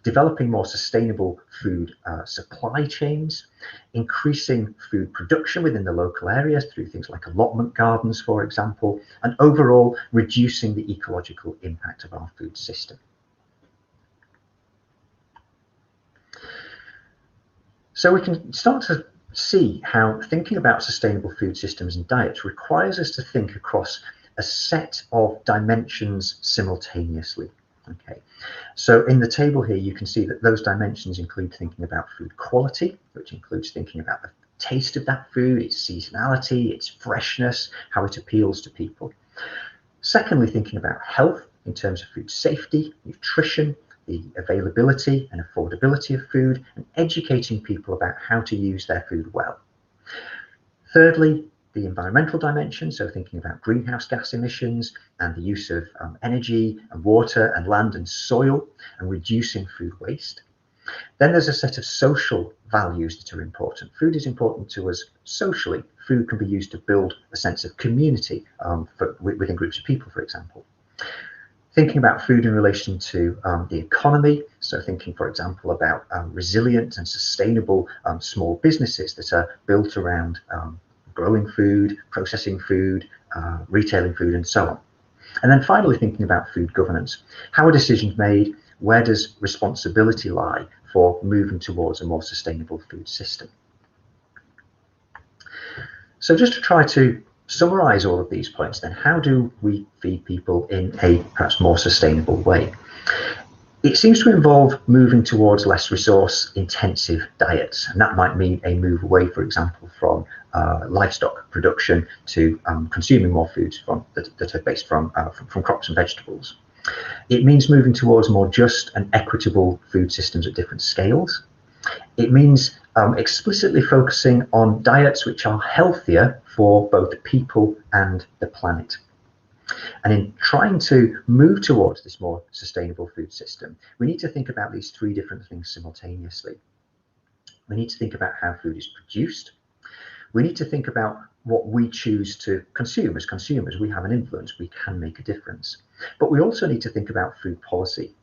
developing more sustainable food supply chains, increasing food production within the local areas through things like allotment gardens, for example, and overall reducing the ecological impact of our food system. So we can start to see how thinking about sustainable food systems and diets requires us to think across a set of dimensions simultaneously. Okay, so in the table here, you can see that those dimensions include thinking about food quality, which includes thinking about the taste of that food, its seasonality, its freshness, how it appeals to people. Secondly, thinking about health in terms of food safety, nutrition, the availability and affordability of food, and educating people about how to use their food well. Thirdly, the environmental dimension, so thinking about greenhouse gas emissions and the use of energy and water and land and soil and reducing food waste. Then there's a set of social values that are important. Food is important to us socially. Food can be used to build a sense of community within groups of people, for example. Thinking about food in relation to the economy, so thinking, for example, about resilient and sustainable small businesses that are built around growing food, processing food, retailing food, and so on. And then finally, thinking about food governance. How are decisions made? Where does responsibility lie for moving towards a more sustainable food system? So just to try to summarize all of these points, then, how do we feed people in a perhaps more sustainable way? It seems to involve moving towards less resource intensive diets, and that might mean a move away, for example, from livestock production to consuming more foods that are based from crops and vegetables. It means moving towards more just and equitable food systems at different scales. It means explicitly focusing on diets which are healthier for both people and the planet. And in trying to move towards this more sustainable food system, we need to think about these three different things simultaneously. We need to think about how food is produced. We need to think about what we choose to consume. As consumers, we have an influence, we can make a difference. But we also need to think about food policy.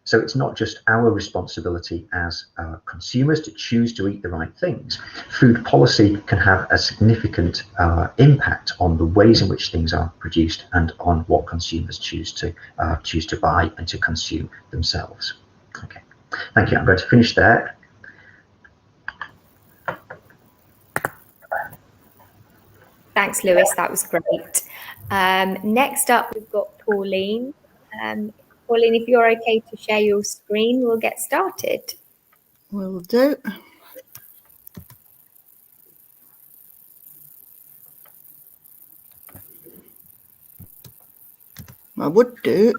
So it's not just our responsibility as consumers to choose to eat the right things. Food policy can have a significant impact on the ways in which things are produced and on what consumers choose to buy and to consume themselves. Okay, thank you. I'm going to finish there. Thanks, Lewis. That was great. Next up, we've got Pauline. Pauline, if you're okay to share your screen, we'll get started. Will do. I would do.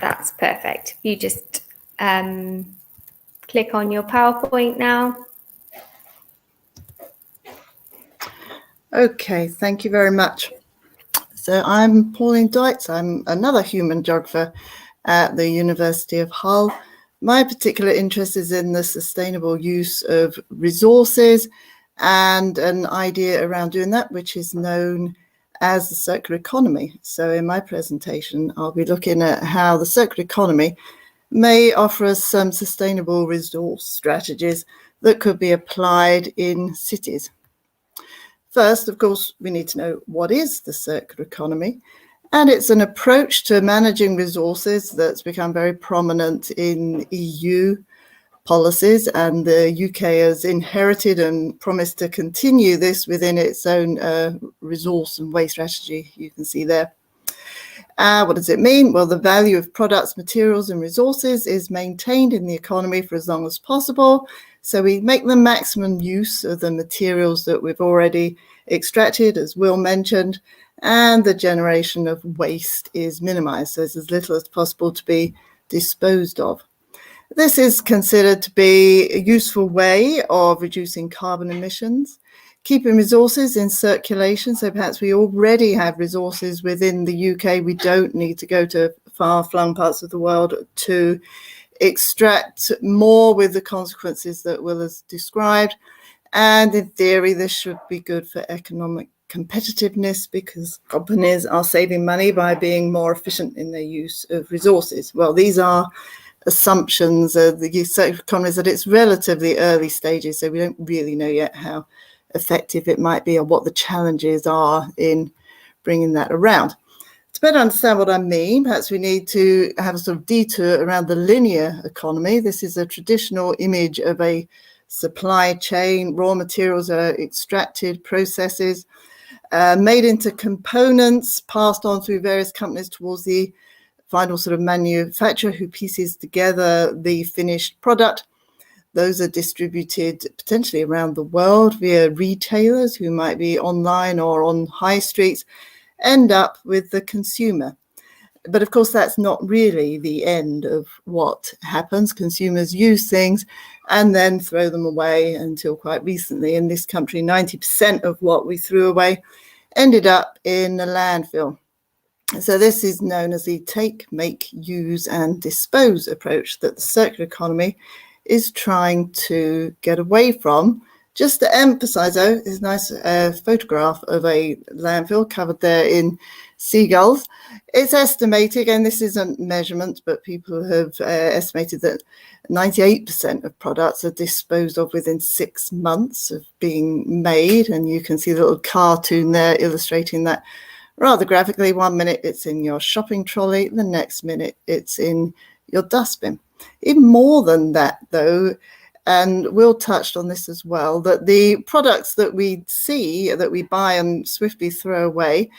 That's perfect. You just click on your PowerPoint now. Okay, thank you very much. So I'm Pauline Deutz. I'm another human geographer at the University of Hull. My particular interest is in the sustainable use of resources and an idea around doing that, which is known as the circular economy. So in my presentation, I'll be looking at how the circular economy may offer us some sustainable resource strategies that could be applied in cities. First, of course, we need to know what is the circular economy, and it's an approach to managing resources that's become very prominent in EU policies, and the UK has inherited and promised to continue this within its own resource and waste strategy. You can see there. What does it mean? Well, the value of products, materials and resources is maintained in the economy for as long as possible. So we make the maximum use of the materials that we've already extracted, as Will mentioned, and the generation of waste is minimized. So there's as little as possible to be disposed of. This is considered to be a useful way of reducing carbon emissions, keeping resources in circulation. So perhaps we already have resources within the UK. We don't need to go to far-flung parts of the world to extract more, with the consequences that Will has described. And in theory, this should be good for economic competitiveness because companies are saving money by being more efficient in their use of resources. Well, these are assumptions of the circular economy is at its relatively early stages, so we don't really know yet how effective it might be or what the challenges are in bringing that around. To better understand what I mean, perhaps we need to have a sort of detour around the linear economy. This is a traditional image of a supply chain. Raw materials are extracted, processes, made into components, passed on through various companies towards the final sort of manufacturer who pieces together the finished product. Those are distributed potentially around the world via retailers who might be online or on high streets, end up with the consumer. But of course, that's not really the end of what happens. Consumers use things and then throw them away until quite recently. In this country, 90% of what we threw away ended up in a landfill. So this is known as the take, make, use and dispose approach that the circular economy is trying to get away from. Just to emphasize, though, is a nice photograph of a landfill covered there in seagulls. It's estimated, and this isn't measurements, but people have estimated that 98% of products are disposed of within 6 months of being made. And you can see the little cartoon there illustrating that rather graphically. 1 minute it's in your shopping trolley, the next minute it's in your dustbin. Even more than that, though, and Will touched on this as well, that the products that we see, that we buy and swiftly throw away,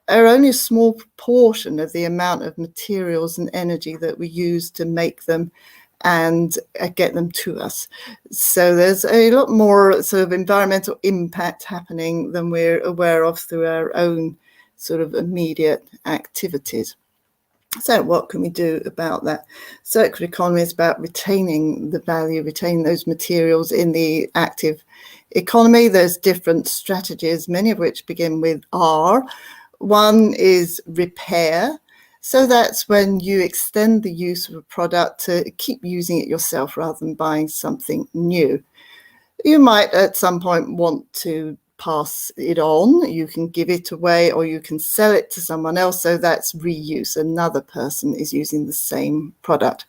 are only a small proportion of the amount of materials and energy that we use to make them and get them to us. So there's a lot more sort of environmental impact happening than we're aware of through our own sort of immediate activities. So what can we do about that? Circular economy is about retaining the value, retaining those materials in the active economy. There's different strategies, many of which begin with R. One is repair. So that's when you extend the use of a product to keep using it yourself rather than buying something new. You might at some point want to pass it on, you can give it away, or you can sell it to someone else. So that's reuse. Another person is using the same product.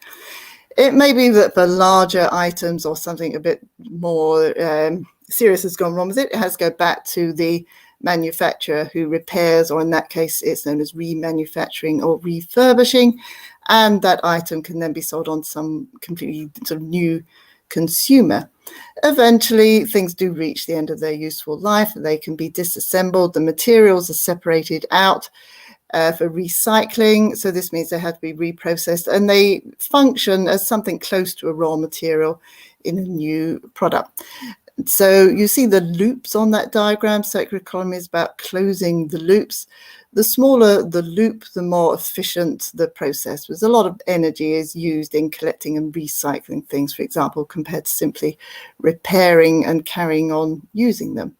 It may be that for larger items or something a bit more serious has gone wrong with it, it has to go back to the manufacturer who repairs, or in that case, it's known as remanufacturing or refurbishing. And that item can then be sold on some completely sort of new consumer. Eventually, things do reach the end of their useful life. They can be disassembled. The materials are separated out for recycling. So this means they have to be reprocessed, and they function as something close to a raw material in a new product. So you see the loops on that diagram. Circular economy is about closing the loops. The smaller the loop, the more efficient the process. Because a lot of energy is used in collecting and recycling things, for example, compared to simply repairing and carrying on using them.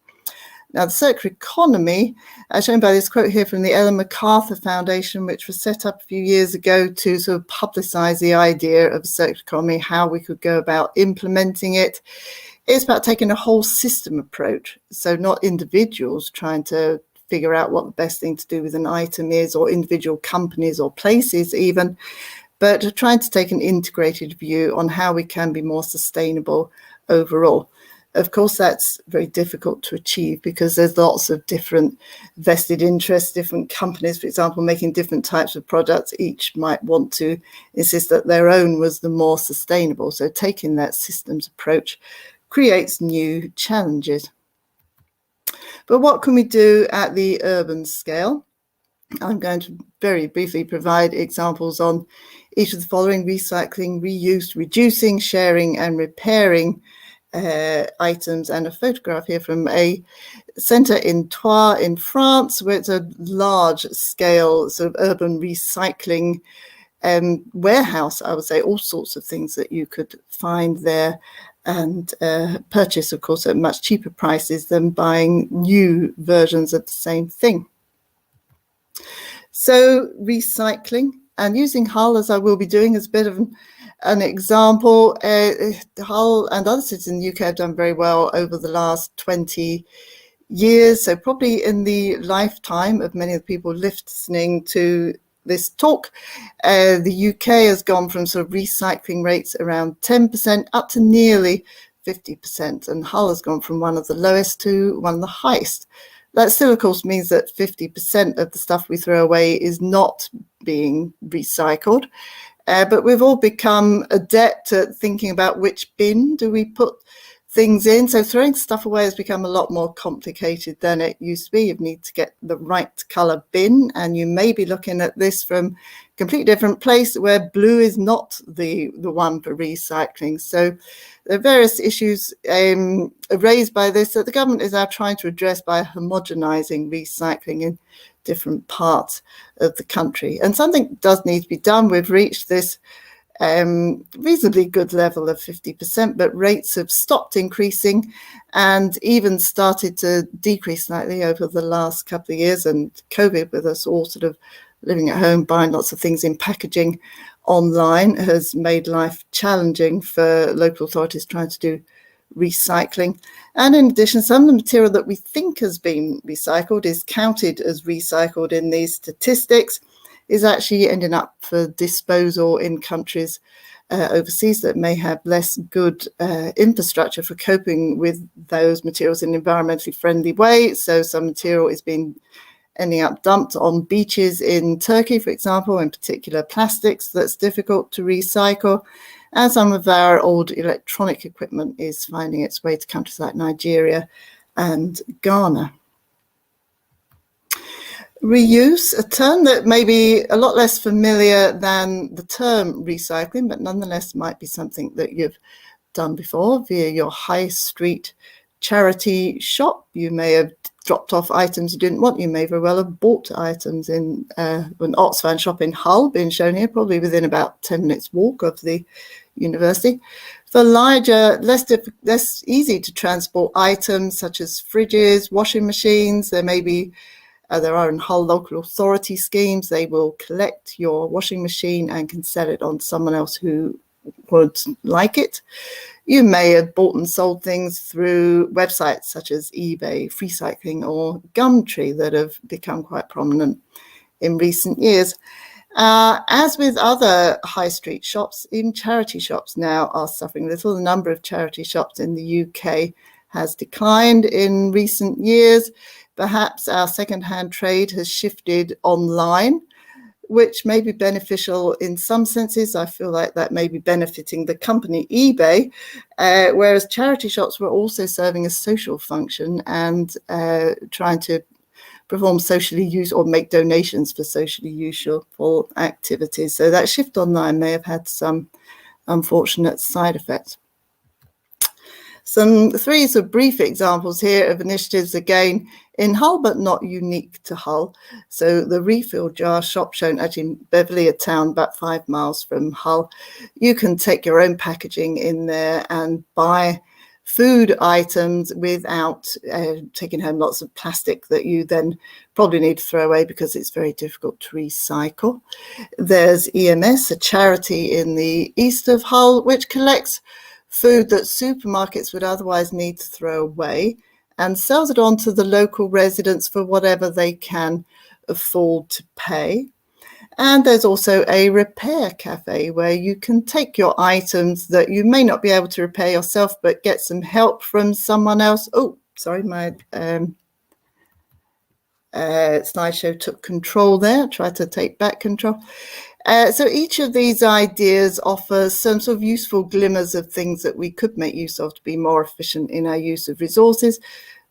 Now, the circular economy, as shown by this quote here from the Ellen MacArthur Foundation, which was set up a few years ago to sort of publicize the idea of a circular economy, how we could go about implementing it. It's about taking a whole system approach. So not individuals trying to figure out what the best thing to do with an item is, or individual companies or places even, but trying to take an integrated view on how we can be more sustainable overall. Of course, that's very difficult to achieve because there's lots of different vested interests, different companies, for example, making different types of products. Each might want to insist that their own was the more sustainable. So taking that systems approach creates new challenges. But what can we do at the urban scale? I'm going to very briefly provide examples on each of the following: recycling, reuse, reducing, sharing and repairing items, and a photograph here from a centre in Troyes in France, where it's a large scale sort of urban recycling warehouse. I would say all sorts of things that you could find there and purchase, of course, at much cheaper prices than buying new versions of the same thing. So recycling, and using Hull, as I will be doing, as a bit of an example. Hull and other cities in the UK have done very well over the last 20 years. So probably in the lifetime of many of the people listening to this talk, the UK has gone from sort of recycling rates around 10% up to nearly 50%, and Hull has gone from one of the lowest to one of the highest. That still, of course, means that 50% of the stuff we throw away is not being recycled, but we've all become adept at thinking about which bin do we put things in. So throwing stuff away has become a lot more complicated than it used to be. You need to get the right colour bin, and you may be looking at this from a completely different place where blue is not the one for recycling. So there are various issues raised by this that the government is now trying to address by homogenising recycling in different parts of the country. And something does need to be done. We've reached this reasonably good level of 50%, but rates have stopped increasing and even started to decrease slightly over the last couple of years. And COVID, with us all sort of living at home, buying lots of things in packaging online, has made life challenging for local authorities trying to do recycling. And in addition, some of the material that we think has been recycled is counted as recycled in these statistics, is actually ending up for disposal in countries overseas that may have less good infrastructure for coping with those materials in an environmentally friendly way. So some material is ending up dumped on beaches in Turkey, for example, in particular plastics that's difficult to recycle. And some of our old electronic equipment is finding its way to countries like Nigeria and Ghana. Reuse, a term that may be a lot less familiar than the term recycling, but nonetheless might be something that you've done before via your high street charity shop. You may have dropped off items you didn't want. You may very well have bought items in an Oxfam shop in Hull, being shown here, probably within about 10 minutes walk of the university. For larger, less easy to transport items such as fridges, washing machines, there are in Hull local authority schemes. They will collect your washing machine and can sell it on to someone else who would like it. You may have bought and sold things through websites such as eBay, Freecycling, or Gumtree that have become quite prominent in recent years. As with other high street shops, even charity shops now are suffering a little. The number of charity shops in the UK has declined in recent years. Perhaps our second-hand trade has shifted online, which may be beneficial in some senses. I feel like that may be benefiting the company eBay, whereas charity shops were also serving a social function and trying to perform socially useful or make donations for socially useful activities. So that shift online may have had some unfortunate side effects. Some three sort of brief examples here of initiatives, again, in Hull, but not unique to Hull. So the refill jar shop shown actually in Beverley, a town about 5 miles from Hull. You can take your own packaging in there and buy food items without taking home lots of plastic that you then probably need to throw away because it's very difficult to recycle. There's EMS, a charity in the east of Hull, which collects food that supermarkets would otherwise need to throw away and sells it on to the local residents for whatever they can afford to pay. And there's also a repair cafe where you can take your items that you may not be able to repair yourself, but get some help from someone else. Oh, sorry, my slideshow took control there. Tried to take back control. So each of these ideas offers some sort of useful glimmers of things that we could make use of to be more efficient in our use of resources,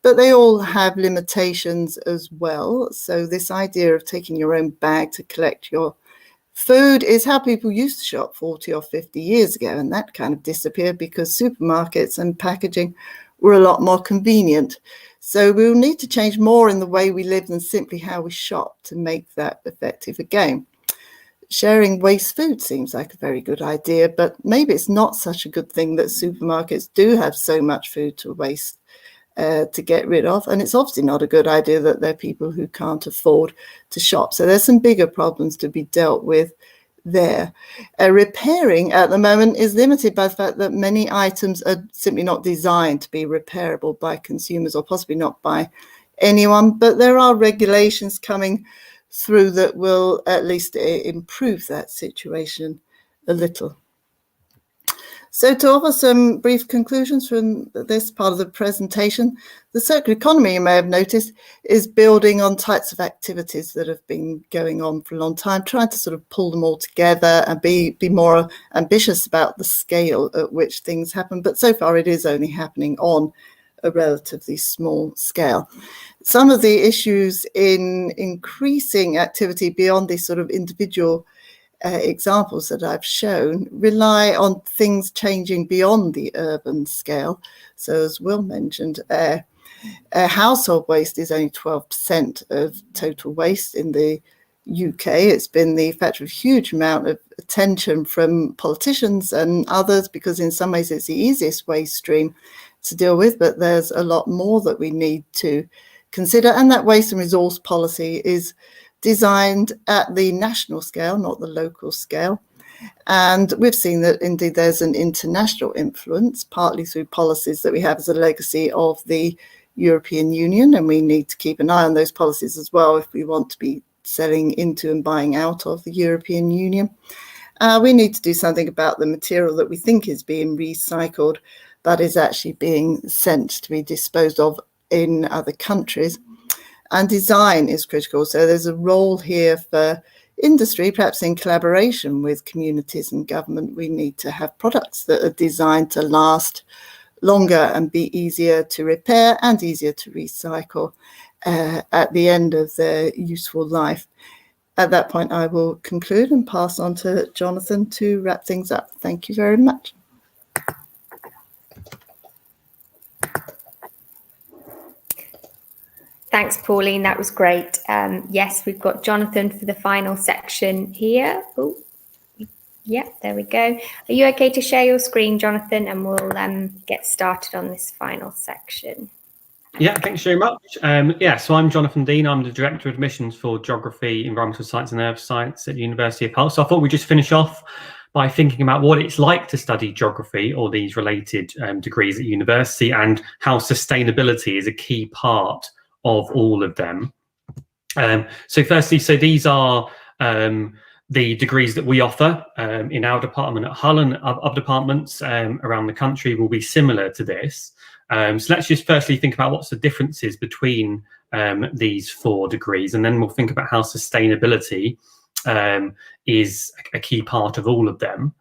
but they all have limitations as well. So this idea of taking your own bag to collect your food is how people used to shop 40 or 50 years ago, and that kind of disappeared because supermarkets and packaging were a lot more convenient. So we'll need to change more in the way we live than simply how we shop to make that effective again. Sharing waste food seems like a very good idea, but maybe it's not such a good thing that supermarkets do have so much food to waste to get rid of. And it's obviously not a good idea that there are people who can't afford to shop. So there's some bigger problems to be dealt with there. Repairing at the moment is limited by the fact that many items are simply not designed to be repairable by consumers, or possibly not by anyone. But there are regulations coming through that will at least improve that situation a little. So to offer some brief conclusions from this part of the presentation, the circular economy, you may have noticed, is building on types of activities that have been going on for a long time, trying to sort of pull them all together and be more ambitious about the scale at which things happen. But so far it is only happening on a relatively small scale. Some of the issues in increasing activity beyond these sort of individual examples that I've shown rely on things changing beyond the urban scale. So as Will mentioned, household waste is only 12% of total waste in the UK. It's been the factor of a huge amount of attention from politicians and others because in some ways it's the easiest waste stream to deal with, but there's a lot more that we need to consider, and that waste and resource policy is designed at the national scale, not the local scale. And we've seen that indeed there's an international influence, partly through policies that we have as a legacy of the European Union, and we need to keep an eye on those policies as well if we want to be selling into and buying out of the European Union. We need to do something about the material that we think is being recycled but is actually being sent to be disposed of in other countries. And design is critical. So there's a role here for industry, perhaps in collaboration with communities and government. We need to have products that are designed to last longer and be easier to repair and easier to recycle at the end of their useful life. At that point, I will conclude and pass on to Jonathan to wrap things up. Thank you very much. Thanks, Pauline. That was great. Yes, we've got Jonathan for the final section here. Oh, yeah, there we go. Are you okay to share your screen, Jonathan? And we'll get started on this final section. Yeah, thanks very much. So I'm Jonathan Dean. I'm the Director of Admissions for Geography, Environmental Science and Earth Science at the University of Hull. So I thought we'd just finish off by thinking about what it's like to study geography or these related degrees at university, and how sustainability is a key part of all of them. So firstly, these are the degrees that we offer in our department at Hull, and other departments around the country will be similar to this. So let's just firstly think about what's the differences between these 4 degrees, and then we'll think about how sustainability is a key part of all of them.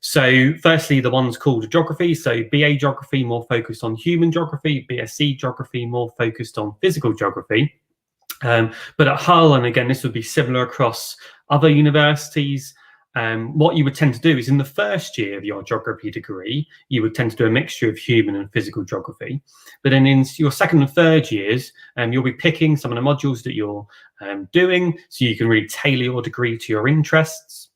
So firstly, the ones called geography. So BA geography, more focused on human geography, BSc geography, more focused on physical geography. But at Hull, and again, this would be similar across other universities, what you would tend to do is in the first year of your geography degree, you would tend to do a mixture of human and physical geography. But then in your second and third years, you'll be picking some of the modules that you're doing, so you can really tailor your degree to your interests.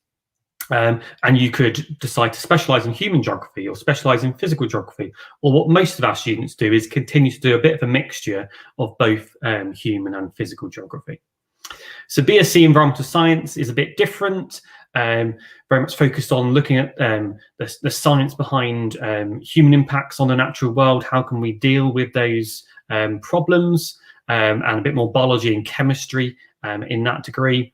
And you could decide to specialise in human geography or specialise in physical geography. Or what most of our students do is continue to do a bit of a mixture of both human and physical geography. So BSc Environmental Science is a bit different, very much focused on looking at the science behind human impacts on the natural world. How can we deal with those problems, and a bit more biology and chemistry in that degree.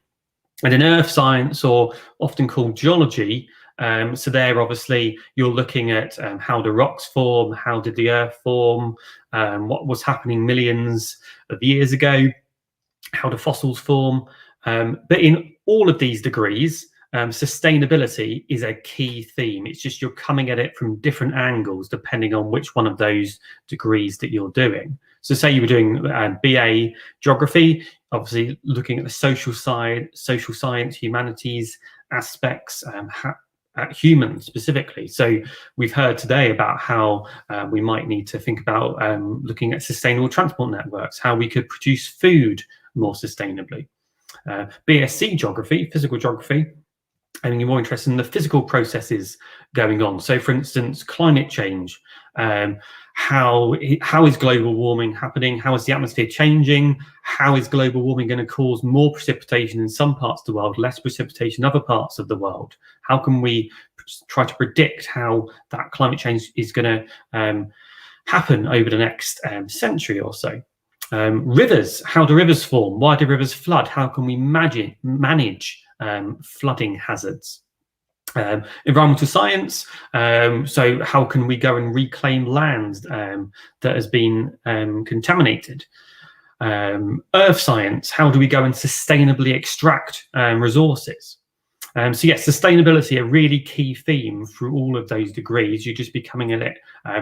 And in earth science, or often called geology, so there obviously you're looking at how do rocks form, how did the earth form, what was happening millions of years ago, how do fossils form. But in all of these degrees, sustainability is a key theme. It's just you're coming at it from different angles depending on which one of those degrees that you're doing. So say you were doing BA geography, obviously looking at the social side, social science, humanities aspects, humans specifically. So we've heard today about how we might need to think about looking at sustainable transport networks, how we could produce food more sustainably. BSc geography, physical geography, and you're more interested in the physical processes going on. So for instance, climate change, how is global warming happening? How is the atmosphere changing? How is global warming going to cause more precipitation in some parts of the world, less precipitation in other parts of the world? How can we try to predict how that climate change is going to happen over the next century or so? Rivers, how do rivers form? Why do rivers flood? How can we manage flooding hazards? Environmental science, so how can we go and reclaim land that has been contaminated? Earth science, how do we go and sustainably extract resources? So yes, sustainability, a really key theme through all of those degrees. You're just be coming at it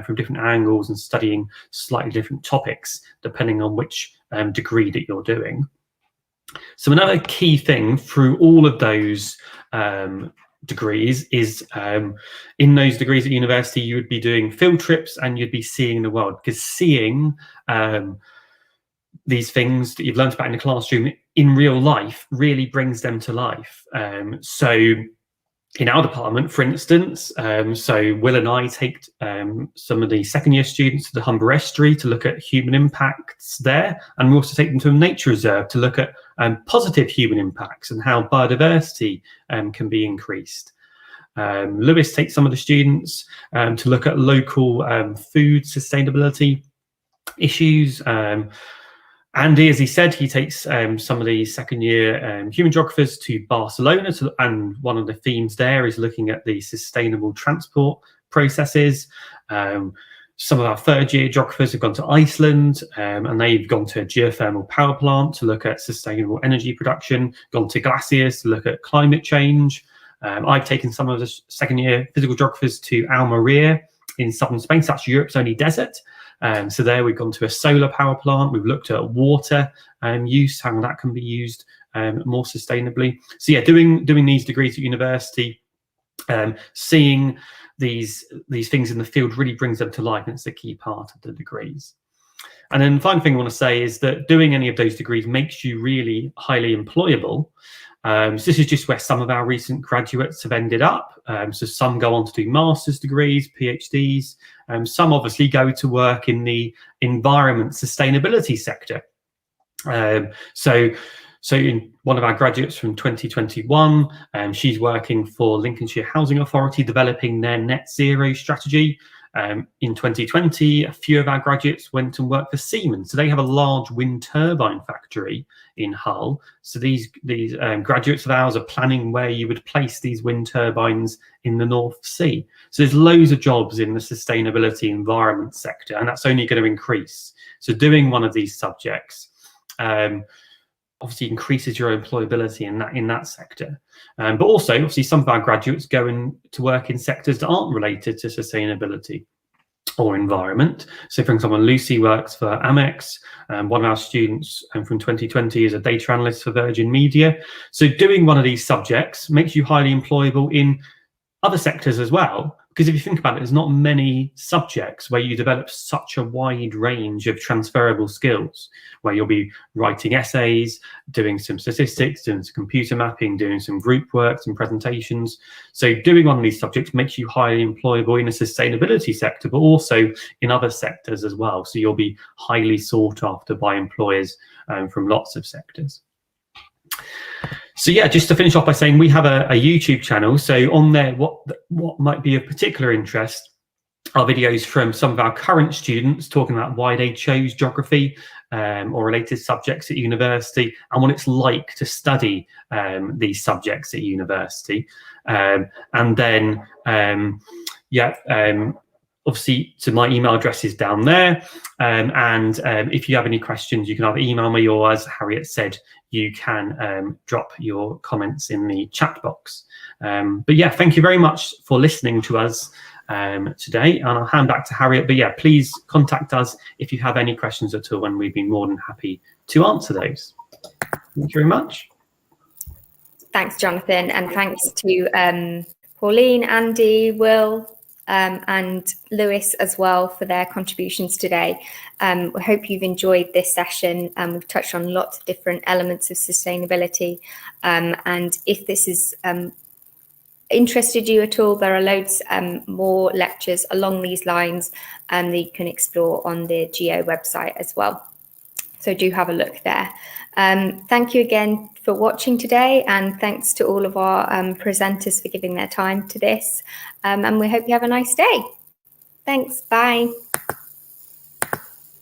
from different angles and studying slightly different topics depending on which degree that you're doing. So another key thing through all of those degrees is in those degrees at university, you would be doing field trips and you'd be seeing the world, because seeing these things that you've learned about in the classroom in real life really brings them to life. So in our department, for instance, so Will and I take some of the second year students to the Humber Estuary to look at human impacts there, and we also take them to a nature reserve to look at positive human impacts and how biodiversity can be increased. Lewis takes some of the students to look at local food sustainability issues. Andy, as he said, he takes some of the second year human geographers to Barcelona, and one of the themes there is looking at the sustainable transport processes. Some of our third year geographers have gone to Iceland, and they've gone to a geothermal power plant to look at sustainable energy production, gone to glaciers to look at climate change. I've taken some of the second year physical geographers to Almeria in southern Spain, so that's Europe's only desert. So there we've gone to a solar power plant. We've looked at water use, how that can be used more sustainably. So yeah, doing these degrees at university, seeing these things in the field really brings them to life, and it's a key part of the degrees. And then the final thing I want to say is that doing any of those degrees makes you really highly employable. So this is just where some of our recent graduates have ended up. So some go on to do master's degrees, PhDs. Some obviously go to work in the environment sustainability sector. So in one of our graduates from 2021, she's working for Lincolnshire Housing Authority, developing their net zero strategy. In 2020, a few of our graduates went and worked for Siemens. So they have a large wind turbine factory in Hull. So these graduates of ours are planning where you would place these wind turbines in the North Sea. So there's loads of jobs in the sustainability environment sector, and that's only going to increase. So doing one of these subjects obviously increases your employability in that sector. But also, obviously, some of our graduates go to work in sectors that aren't related to sustainability or environment. So, for example, Lucy works for Amex. One of our students from 2020 is a data analyst for Virgin Media. So doing one of these subjects makes you highly employable in other sectors as well. Because if you think about it, there's not many subjects where you develop such a wide range of transferable skills, where you'll be writing essays, doing some statistics, doing some computer mapping, doing some group work, some presentations. So doing one of these subjects makes you highly employable in the sustainability sector, but also in other sectors as well. So you'll be highly sought after by employers from lots of sectors. So yeah, just to finish off by saying we have a YouTube channel. So on there, what might be of particular interest are videos from some of our current students talking about why they chose geography or related subjects at university, and what it's like to study these subjects at university. And then, obviously, so my email address is down there. And if you have any questions, you can either email me, or as Harriet said, you can drop your comments in the chat box. But yeah, thank you very much for listening to us today. And I'll hand back to Harriet. But yeah, please contact us if you have any questions at all, and we'd be more than happy to answer those. Thank you very much. Thanks, Jonathan. And thanks to Pauline, Andy, Will, and Lewis as well for their contributions today. We hope you've enjoyed this session. We've touched on lots of different elements of sustainability. And if this has interested you at all, there are loads more lectures along these lines that you can explore on the GEO website as well. So do have a look there. Thank you again for watching today, and thanks to all of our presenters for giving their time to this. And we hope you have a nice day. Thanks. Bye.